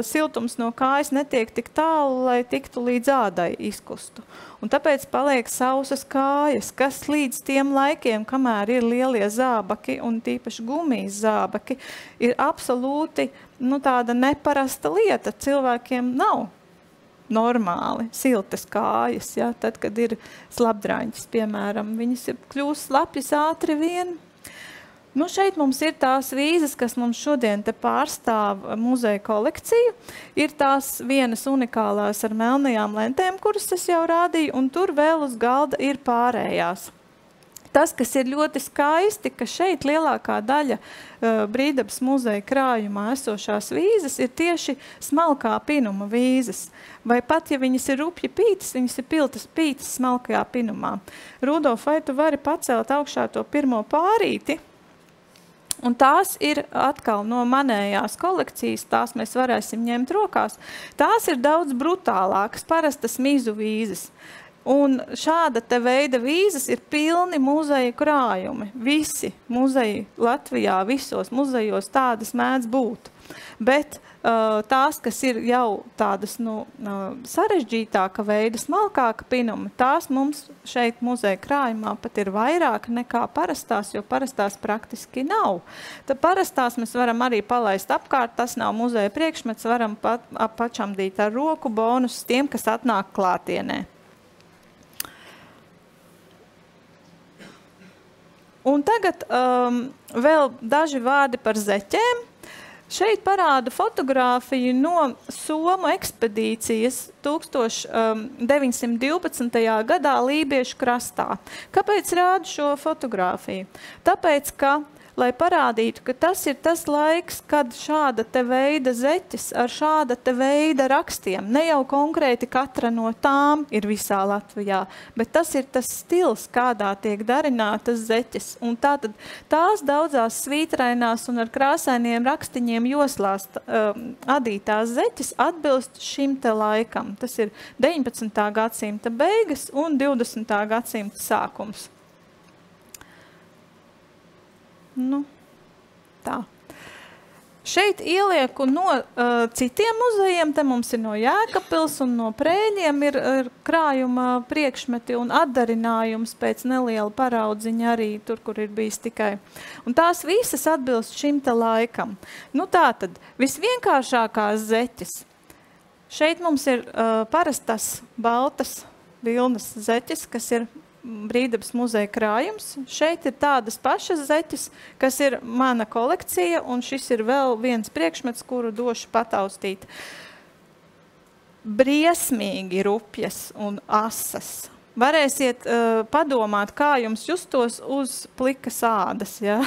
siltums no kājas netiek tik tālu, lai tiktu līdz ādai izkustu. Un tāpēc paliek sausas kājas, kas līdz tiem laikiem, kamēr ir lielie zābaki un tīpaši gumijas zābaki, ir absolūti tāda neparasta lieta. Cilvēkiem nav normāli siltas kājas, ja? Tad, kad ir slapdraņķis, piemēram, viņas ir kļūst slapjas ātri vien. Šeit mums ir tās vīzes, kas mums šodien te pārstāv muzeja kolekciju. Ir tās vienas unikālās ar melnajām lentēm, kuras es jau rādīju, un tur vēl uz galda ir pārējās. Tas, kas ir ļoti skaisti, ka šeit lielākā daļa Brīdabas muzeja krājumā esošās vīzes ir tieši smalkā pinuma vīzes. Vai pat, ja viņas ir rupji pītas, viņas ir pītas smalkajā pinumā. Rudolf, vai tu vari pacelt augšā to pirmo pārīti? Un tās ir atkal no manējās kolekcijas, tās mēs varēsim ņemt rokās. Tās ir daudz brutālākas, parastas mizu vīzes. Un šāda te veida vīzes ir pilni muzeja krājumi. Visi muzeji Latvijā, visos muzejos tādas mēdz būt. Bet tās, kas ir jau tādas sarežģītāka veida, smalkāka pinuma, tās mums šeit muzeja krājumā pat ir vairāk nekā parastās, jo parastās praktiski nav. Tad parastās mēs varam arī palaist apkārt, tas nav muzeja priekšmets, varam pačamdīt ar roku bonus tiem, kas atnāk klātienē. Un tagad vēl daži vārdi par zeķēm. Šeit parāda fotogrāfiju no Somu ekspedīcijas 1912. gadā Lībiešu krastā. Kāpēc rādu šo fotogrāfiju? Tāpēc, ka, lai parādītu, ka tas ir tas laiks, kad šāda te veida zeķes ar šāda te veida rakstiem, ne jau konkrēti katra no tām ir visā Latvijā, bet tas ir tas stils, kādā tiek darinātas zeķes. Un tātad tās daudzās svītrainās un ar krāsainiem rakstiņiem joslās adītās zeķes atbilst šim te laikam. Tas ir 19. gadsimta beigas un 20. gadsimta sākums. Nu, tā. Šeit ielieku no citiem muzejiem, te mums ir no Jēkabpils un no Prēļiem ir krājuma priekšmeti un atdarinājums pēc neliela paraudziņa arī tur, kur ir bijis tikai. Un tās visas atbilst šim te laikam. Nu tātad, visvienkāršākās zeķes. Šeit mums ir parastas baltas vilnas zeķes, kas ir Brīvdabas muzeja krājums. Šeit ir tādas pašas zeķes, kas ir mana kolekcija, un šis ir vēl viens priekšmets, kuru došu pataustīt. Briesmīgi rupjas un asas. Varēsiet padomāt, kā jums justos uz plikas ādas, ja?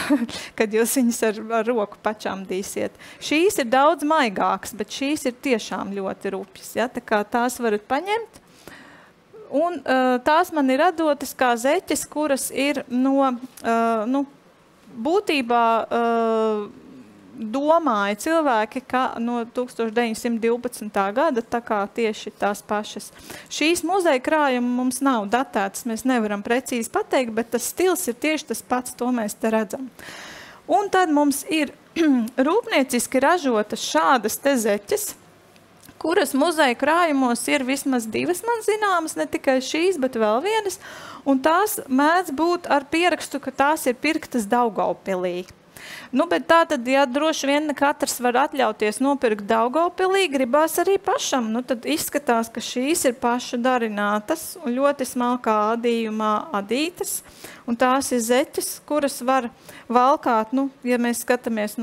Kad jūs viņas ar roku pačamdīsiet. Šīs ir daudz maigākas, bet šīs ir tiešām ļoti rupjas. Ja? Tā kā tās varat paņemt. Un tās man ir radotas kā zeķes, kuras ir būtībā domāja cilvēki, ka no 1912. gada tā kā tieši tās pašas. Šīs muzeja krājuma mums nav datētas, mēs nevaram precīzi pateikt, bet tas stils ir tieši tas pats, to mēs te redzam. Un tad mums ir rūpnieciski ražotas šādas te zeķes, kuras muzeja krājumos ir vismaz divas man zināmas, ne tikai šīs, bet vēl vienas, un tās mēdz būt ar pierakstu, ka tās ir pirktas Daugavpilī. Nu, bet tā tad, ja droši vien katrs var atļauties nopirkt Daugavpilī, gribās arī pašam. Nu, tad izskatās, ka šīs ir paša darinātas un ļoti smalkā adījumā adītas. Un tās ir zeķes, kuras var valkāt, ja mēs skatāmies,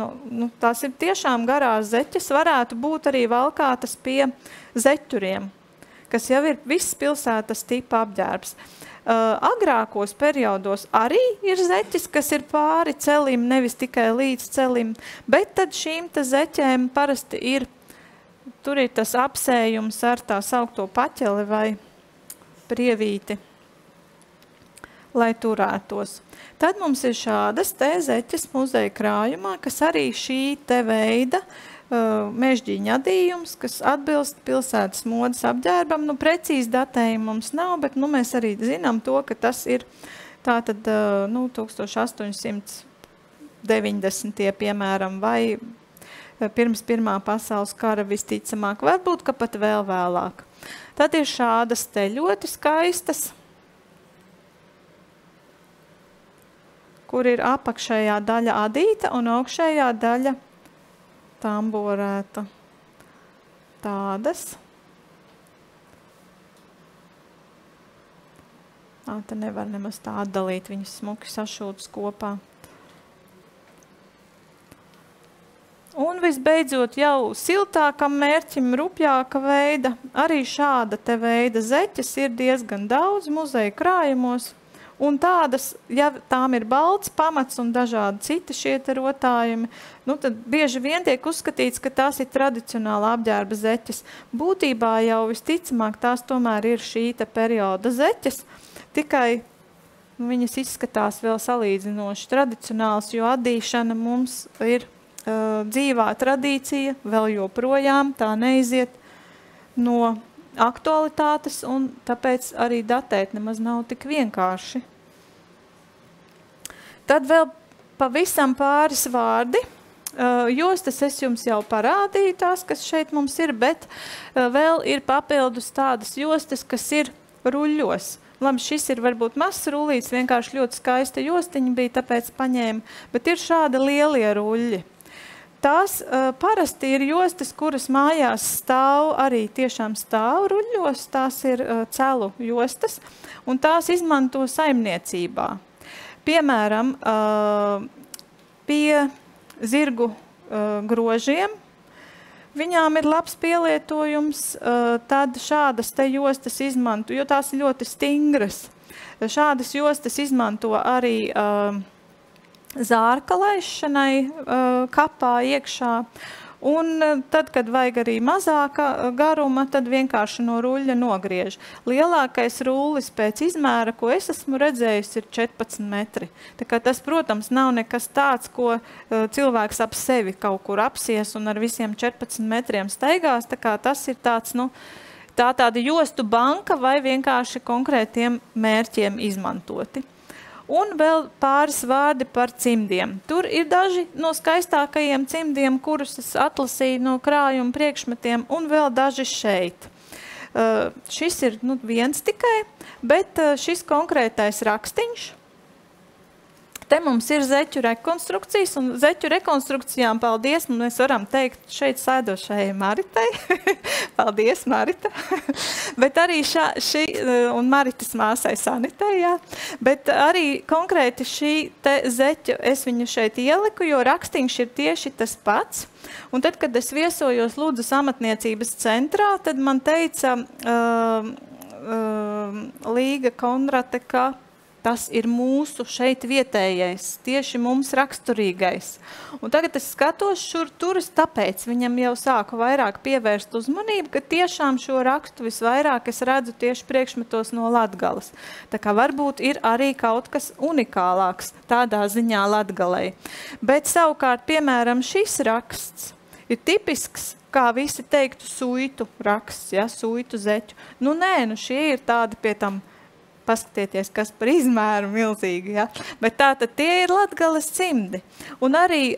tās ir tiešām garās zeķes, varētu būt arī valkātas pie zeķuriem, kas jau ir viss pilsētas tipa apģērbs. Agrākos periodos arī ir zeķes, kas ir pāri celim, nevis tikai līdz celim, bet tad šīm te zeķēm parasti ir, tur ir tas apsējums ar tā saukto paķeli vai prievīti, lai turētos. Tad mums ir šādas te zeķes muzeja krājumā, kas arī šī te veida mežģīņa adījums, kas atbilst pilsētas modes apģērbam. Precīzi datējumi mums nav, bet mēs arī zinām to, ka tas ir tātad 1890. Piemēram, vai pirms Pirmā pasaules kara visticamāk, varbūt, ka pat vēl vēlāk. Tad ir šādas te ļoti skaistas, kur ir apakšējā daļa adīta un augšējā daļa tamborēta. Tādas. Te nevar nemaz tā atdalīt, viņas smuki sašūtas kopā. Un visbeidzot jau siltākam mērķim, rupjāka veida, arī šāda te veida zeķes ir diezgan daudz muzeja krājumos. Un tādas, ja tām ir balts pamats un dažādi citi šie te rotājumi, tad bieži vien tiek uzskatīts, ka tās ir tradicionāla apģērba zeķes. Būtībā jau visticamāk tās tomēr ir šī te perioda zeķes, tikai viņas izskatās vēl salīdzinoši tradicionāls, jo adīšana mums ir dzīvā tradīcija, vēl joprojām tā neiziet no aktualitātes, un tāpēc arī datēt nemaz nav tik vienkārši. Tad vēl pavisam pāris vārdi. Jostas es jums jau parādīju tās, kas šeit mums ir, bet vēl ir papildus tādas jostas, kas ir ruļļos. Labi, šis ir varbūt mazs rullīts, vienkārši ļoti skaista jostiņa bija, tāpēc paņēma, bet ir šādi lielie ruļļi. Tās parasti ir jostas, kuras mājās stāv, arī tiešām stāv ruļļos, tās ir celu jostas, un tās izmanto saimniecībā. Piemēram, pie zirgu grožiem. Viņām ir labs pielietojums, tad šādas te jostas izmanto, jo tās ir ļoti stingras. Šādas jostas izmanto arī zārka laišanai kapā iekšā. Un tad, kad vajag arī mazāka garuma, tad vienkārši no ruļļa nogriež. Lielākais rullis pēc izmēra, ko es esmu redzējusi, ir 14 metri. Tā kā tas, protams, nav nekas tāds, ko cilvēks ap sevi kaut kur apsies un ar visiem 14 metriem staigās. Tā kā tas ir tāds, tāda jostu banka vai vienkārši konkrētiem mērķiem izmantoti. Un vēl pāris vārdi par cimdiem. Tur ir daži no skaistākajiem cimdiem, kurus es atlasīju no krājuma priekšmetiem, un vēl daži šeit. Šis ir viens tikai, bet šis konkrētais rakstiņš. Te mums ir zeķu rekonstrukcijas, un zeķu rekonstrukcijām paldies, un mēs varam teikt šeit sēdošajai Maritai. Paldies, Marita. Bet arī un Maritas māsai Sanitai, jā. Bet arī konkrēti šī te zeķu, es viņu šeit ieliku, jo rakstiņš ir tieši tas pats. Un tad, kad es viesojos Ludzas amatniecības centrā, tad man teica Līga Konrate, ka tas ir mūsu šeit vietējais, tieši mums raksturīgais. Un tagad es skatos tur, tāpēc viņam jau sāku vairāk pievērst uzmanību, ka tiešām šo rakstu visvairāk es redzu tieši priekšmetos no Latgalas. Tā kā varbūt ir arī kaut kas unikālāks tādā ziņā Latgalei. Bet savukārt, piemēram, šis raksts ir tipisks, kā visi teiktu, suitu raksts, ja, suitu zeķu. Šie ir tādi pie tam, paskatieties, kas par izmēru milzīgi, ja? Bet tātad tie ir Latgales cimdi. Un arī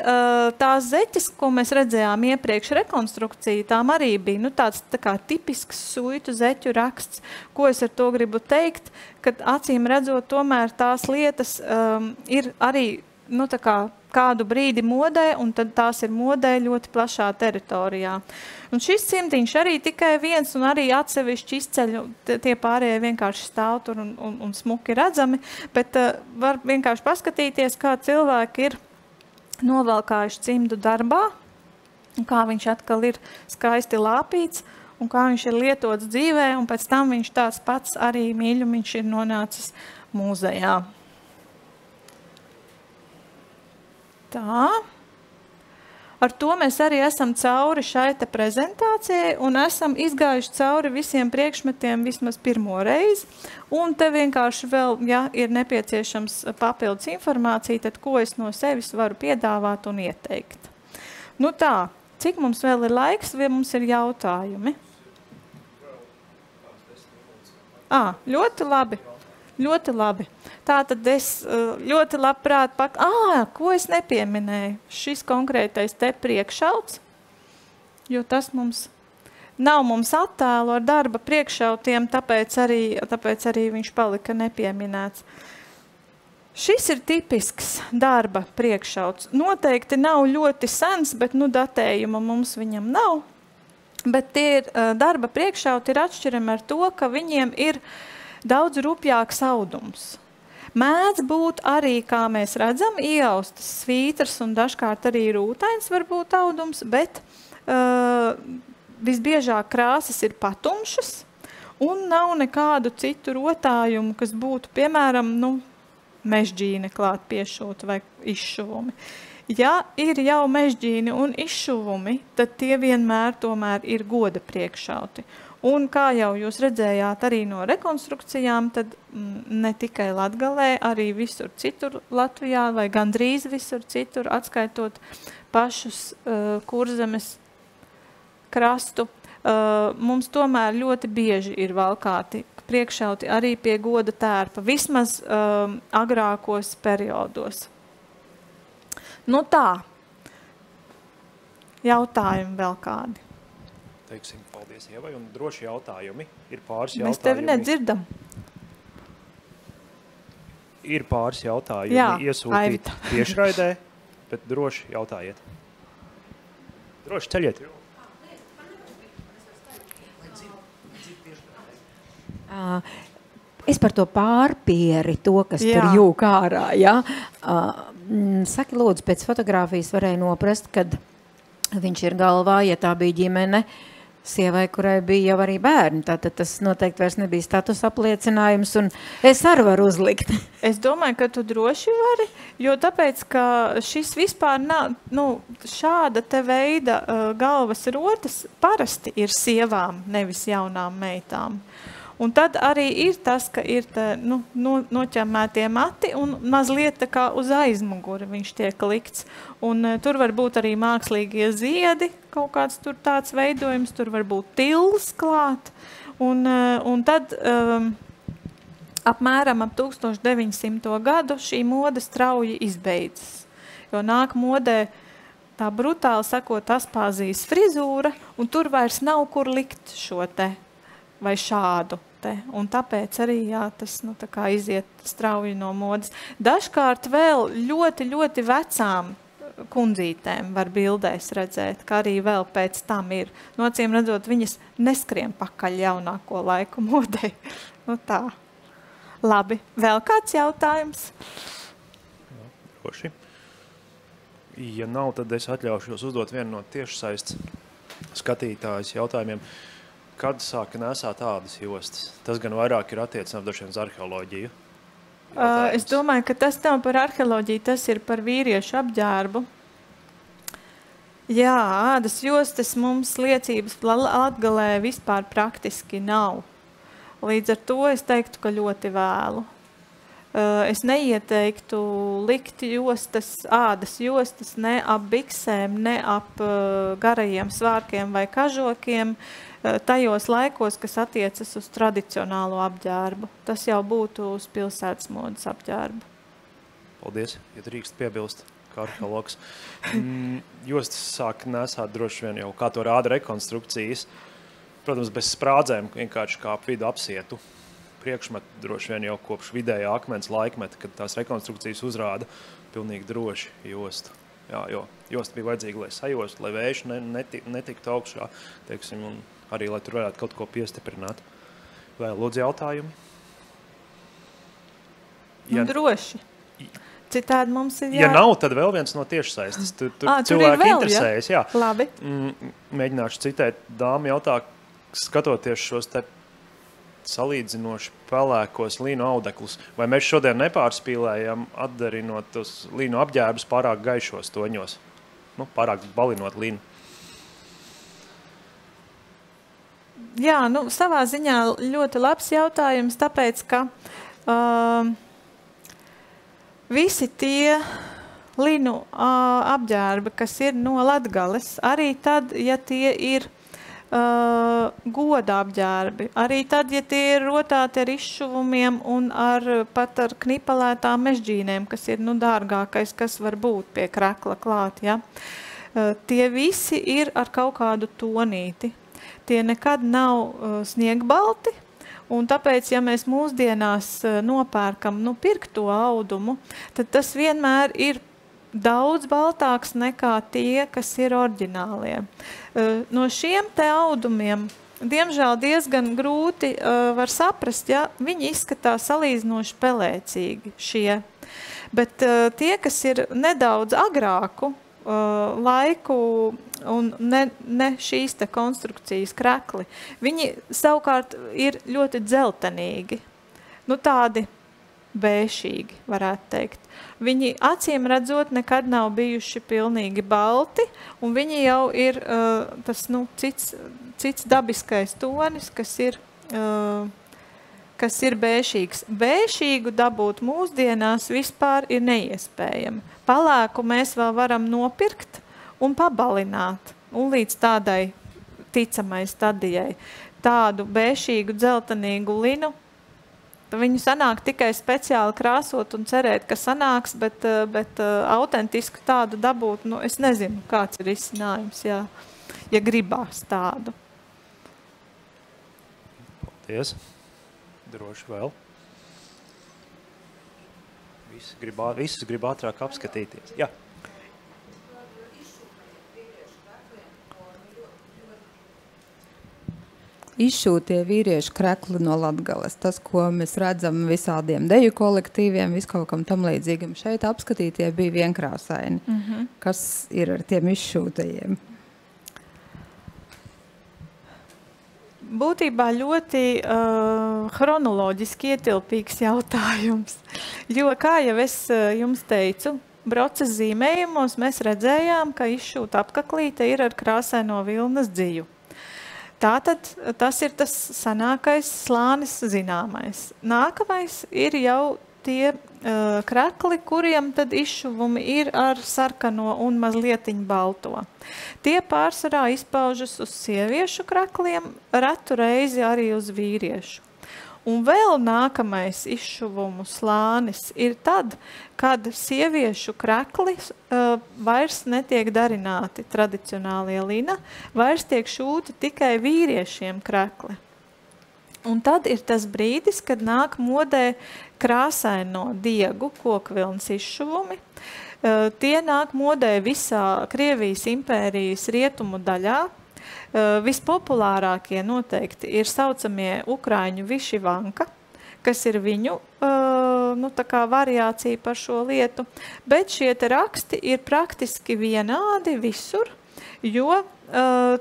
tās zeķes, ko mēs redzējām iepriekš rekonstrukciju, tām arī bija tāds tā kā tipisks suitu zeķu raksts. Ko es ar to gribu teikt, kad acīm redzot tomēr tās lietas ir arī tā kā kādu brīdi modē, un tad tās ir modē ļoti plašā teritorijā. Un šis cimdiņš arī tikai viens, un arī atsevišķi izceļ, tie pārējie vienkārši stāv tur un smuki redzami, bet var vienkārši paskatīties, kā cilvēki ir novalkājuši cimdu darbā, un kā viņš atkal ir skaisti lāpīts, un kā viņš ir lietots dzīvē, un pēc tam viņš tāds pats arī mīļumiņš ir nonācis mūzejā. Tā. Ar to mēs arī esam cauri šai te prezentācijai un esam izgājuši cauri visiem priekšmetiem vismaz pirmo reizi. Un te vienkārši vēl, ja ir nepieciešams papildus informācija, tad ko es no sevis varu piedāvāt un ieteikt. Tā, cik mums vēl ir laiks, vai mums ir jautājumi? Ļoti labi. Ļoti labi. Tātad es ļoti labprāt ko es nepieminēju? Šis konkrētais te priekšauts, jo tas nav mums attēlu ar darba priekšautiem, tāpēc arī viņš palika nepieminēts. Šis ir tipisks darba priekšauts. Noteikti nav ļoti sens, bet datējuma mums viņam nav. Bet tie ir darba priekšauti ir atšķirami ar to, ka viņiem ir daudz rupjāks audums. Mēdz būt arī, kā mēs redzam, ieaustas svītras un dažkārt arī rūtains var būt audums, bet visbiežāk krāsas ir patumšas un nav nekādu citu rotājumu, kas būtu, piemēram, mežģīne klāt piešūt vai izšuvumi. Ja ir jau mežģīni un izšuvumi, tad tie vienmēr tomēr ir goda priekšauti. Un kā jau jūs redzējāt arī no rekonstrukcijām, tad ne tikai Latgalē, arī visur citur Latvijā, vai gandrīz visur citur, atskaitot pašus Kurzemes krastu, mums tomēr ļoti bieži ir valkāti priekšauti arī pie goda tērpa, vismaz agrākos periodos. Tā, jautājumi vēl kādi. Teiksim, paldies Ievai, un droši jautājumi. Ir pāris jautājumi. Mēs tevi nedzirdam. Ir pāris jautājumi iesūtīti tiešraidē, bet droši jautājiet. Droši ceļiet. Es par to pārpieri, to, kas tur jūk ārā, ja? Saki, lūdzu, pēc fotogrāfijas varēja noprast, kad viņš ir galvā, ja tā bija ģimene, sievai, kurai bija jau arī bērni. Tātad tas noteikti vairs nebija status apliecinājums, un es arī varu uzlikt. Es domāju, ka tu droši vari, jo tāpēc, ka šis vispār nav, šāda te veida galvas rotas parasti ir sievām, nevis jaunām meitām. Un tad arī ir tas, ka ir noķemmētie mati un mazliet tā kā uz aizmuguri viņš tiek likts. Un tur var būt arī mākslīgie ziedi, kaut kāds tur tāds veidojums, tur var būt tils klāt. Un tad apmēram ap 1900. Gadu šī moda strauji izbeidzas. Jo nāk modē tā brutāli sakot Aspāzijas frizūra, un tur vairs nav kur likt šo te vai šādu. Un tāpēc arī tas tā kā iziet strauji no modas. Dažkārt vēl ļoti, ļoti vecām kundzītēm var bildēs redzēt, ka arī vēl pēc tam ir. Acīm redzot, viņas neskrien pakaļ jaunāko laiku modei. Tā. Labi, vēl kāds jautājums? Jā, droši. Ja nav, tad es atļaušos uzdot vienu no tiešsaistes skatītājas jautājumiem. Kad sāka nesāt tādas jostas? Tas gan vairāk ir attiecināms droši vien uz arheoloģiju. Es domāju, ka tas nav par arheoloģiju, tas ir par vīriešu apģērbu. Jā, ādas jostas mums liecības Latgalē vispār praktiski nav. Līdz ar to es teiktu, ka ļoti vēlu. Es neieteiktu likt ādas jostas ne ap biksēm, ne ap garajiem svārkiem vai kažokiem, tajos laikos, kas attiecas uz tradicionālo apģērbu. Tas jau būtu uz pilsētas modas apģērbu. Paldies, ja drīkst piebilst, kā arheologs. Jostas sāk nesāt droši vien jau, kā to rāda rekonstrukcijas. Protams, bez sprādzēm, vienkārši kā ap vidu apsietu. Priekšmet droši vien jau kopš vidējā akmens laikmeta, kad tās rekonstrukcijas uzrāda pilnīgi droši jostu. Jā, jo josta bija vajadzīga, lai sajostu, lai vējš netiktu augšā, teiksim, un arī, lai tur varētu kaut ko piestiprināt. Vēl lūdzu jautājumi? Droši. Citādi mums ir Ja nav, tad vēl viens no tiešsaistes. Tur cilvēki interesējas. Jā. Labi. Mēģināšu citēt. Dāma jautā, skatoties šos te salīdzinoši pelēkos līnu audeklus, vai mēs šodien nepārspīlējam atdarinot tos līnu apģērbus pārāk gaišos toņos? Pārāk balinot līnu. Jā, savā ziņā ļoti labs jautājums, tāpēc, ka visi tie linu apģērbi, kas ir no Latgales, arī tad, ja tie ir goda apģērbi, arī tad, ja tie ir rotāti ar izšuvumiem un pat ar knipalētām mežģīnēm, kas ir dārgākais, kas var būt pie krekla klāt, ja? Tie visi ir ar kaut kādu tonīti. Tie nekad nav sniegbalti, un tāpēc, ja mēs mūsdienās nopērkam pirkto audumu, tad tas vienmēr ir daudz baltāks nekā tie, kas ir oriģinālie. No šiem te audumiem, diemžēl diezgan grūti var saprast, ja viņi izskatās salīdzinoši pelēcīgi šie. Bet tie, kas ir nedaudz agrāku laiku un ne šīs te konstrukcijas krekli, viņi savukārt ir ļoti dzeltenīgi. Tādi bēšīgi, varētu teikt. Viņi acīm redzot nekad nav bijuši pilnīgi balti, un viņi jau ir tas cits dabiskais tonis, kas ir bēšīgs. Bēšīgu dabūt mūsdienās vispār ir neiespējami. Palēku mēs vēl varam nopirkt un pabalināt, un līdz tādai ticamai stadijai. Tādu bēšīgu, dzeltenīgu linu, viņu sanāk tikai speciāli krāsot un cerēt, ka sanāks, bet autentisku tādu dabūt, es nezinu, kāds ir izcinājums, ja gribās tādu. Paldies. Droši vēl. Visus grib ātrāk apskatīties. Jā. Izšūtie vīriešu krekli no Latgales. Tas, ko mēs redzam visādiem deju kolektīviem, viskaukam tam līdzīgam. Šeit apskatītie bija vienkrāsaini. Kas ir ar tiem izšūtajiem? būtībā ļoti chronoloģiski ietilpīgs jautājums. Jo, kā jau es jums teicu, broces zīmējumos mēs redzējām, ka izšūta apaklīte ir ar krāsaino vilnas dziju. Tātad tas ir tas sanākais slānis zināmais. Nākamais ir jau tie krekli, kuriem tad izšuvumi ir ar sarkano un mazlietiņu balto. Tie pārsvarā izpaužas uz sieviešu krekliem, retu reizi arī uz vīriešu. Un vēl nākamais izšuvumu slānis ir tad, kad sieviešu krekli vairs netiek darināti tradicionālie lina, vairs tiek šūti tikai vīriešiem krekli. Un tad ir tas brīdis, kad nāk modē krāsaino diegu kokvilnas izšuvumi. Tie nāk modē visā Krievijas impērijas rietumu daļā. Vispopulārākie noteikti ir saucamie ukraiņu višivanka, kas ir viņu tā kā variācija par šo lietu. Bet šie te raksti ir praktiski vienādi visur, jo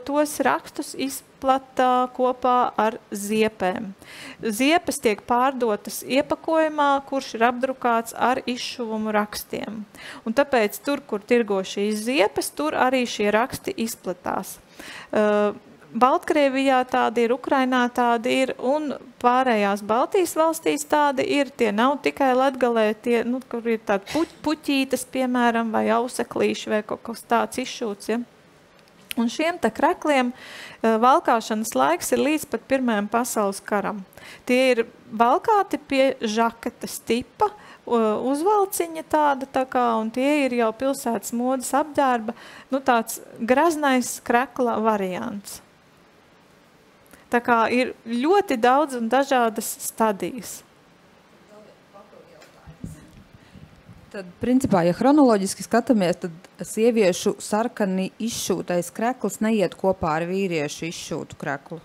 tos rakstus izplatā kopā ar ziepēm. Ziepes tiek pārdotas iepakojumā, kurš ir apdrukāts ar izšuvumu rakstiem. Un tāpēc tur, kur tirgo šīs ziepes, tur arī šie raksti izplatās. Baltkrievijā tādi ir, Ukrainā tādi ir, un pārējās Baltijas valstīs tādi ir. Tie nav tikai Latgalē, tie, kur ir tādi puķītes, piemēram, vai auseklīši, vai kaut kas tāds izšūts, ja. Un šiem te krekliem valkāšanas laiks ir līdz pat Pirmajam pasaules karam. Tie ir valkāti pie žaketes tipa, uzvalciņa tāda tā kā, un tie ir jau pilsētas modas apģērba, tāds graznais krekla variants. Tā kā ir ļoti daudz un dažādas stadijas. Tad, principā, ja chronoloģiski skatāmies, tad sieviešu sarkani izšūtais krekls neiet kopā ar vīriešu izšūtu kreklu.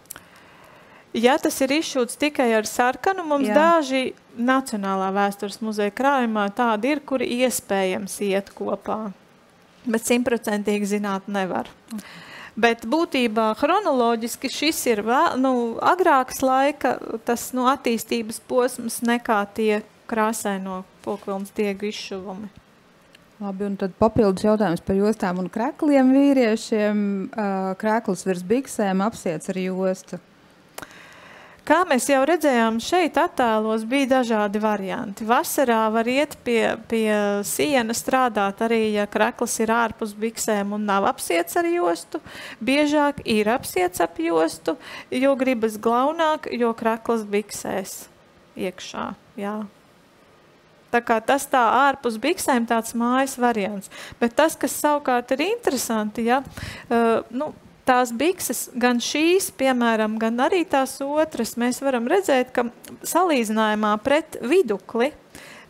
Ja tas ir izšūts tikai ar sarkanu, mums daži Nacionālā vēstures muzeja krājumā tādi ir, kuri iespējams iet kopā. Bet 100% zināt nevar. Bet būtībā chronoloģiski šis ir agrāks laika tas attīstības posms nekā tie krāsaino kokvilnas diegu izšuvumi. Labi, un tad papildus jautājums par jostām un krekliem vīriešiem. Krekls virs biksēm apsiets ar jostu. Kā mēs jau redzējām, šeit attēlos bija dažādi varianti. Vasarā var iet pie siena strādāt arī, ja krekls ir ārpus biksēm un nav apsiets ar jostu. Biežāk ir apsiets ap jostu, jo gribas glaunāk, jo krekls biksēs iekšā. Jā. Tā kā tas tā ārpus biksēm tāds mājas variants. Bet tas, kas savukārt ir interesanti, ja, tās bikses, gan šīs, piemēram, gan arī tās otras, mēs varam redzēt, ka salīdzinājumā pret vidukli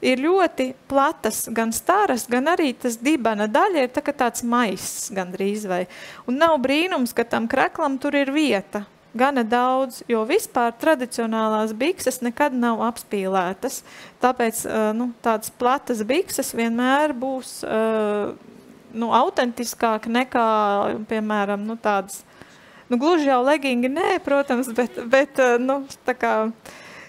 ir ļoti platas, gan staras, gan arī tas dibana daļa ir tāds maiss gandrīz vai. Un nav brīnums, ka tam kreklam tur ir vieta. Gana daudz, jo vispār tradicionālās bikses nekad nav apspīlētas. Tāpēc tādas platas bikses vienmēr būs autentiskāk nekā, piemēram, tādas, gluži jau legingi nē, protams, bet tā kā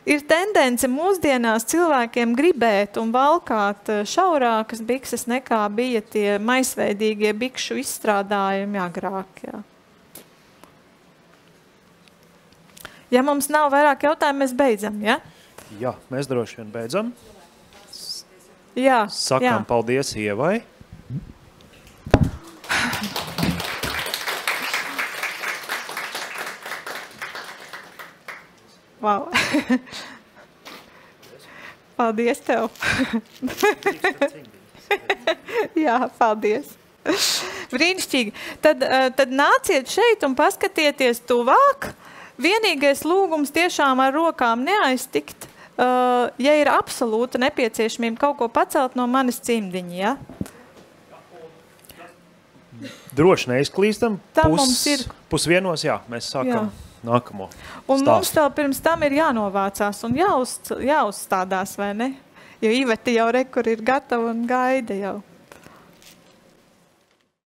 ir tendence mūsdienās cilvēkiem gribēt un valkāt šaurākas bikses nekā bija tie maisveidīgie bikšu izstrādājumi agrāk, jā. Ja mums nav vairāk jautājumu, mēs beidzam, ja? Jā, mēs droši vien beidzam. Jā. Sakām paldies Ievai. Wow. Paldies tev. Jā, paldies. Brīnišķīgi. Tad nāciet šeit un paskatieties tuvāk. Vienīgais lūgums tiešām ar rokām neaiztikt, ja ir absolūta nepieciešamība kaut ko pacelt no manis cimdiņa, ja? Droši neizklīstam. Mums ir. Pusvienos, jā, mēs sākam nākamo stāstu. Un mums vēl pirms tam ir jānovācās un jāuzstādās, vai ne? Jo Iveta jau kur ir gatava un gaida jau.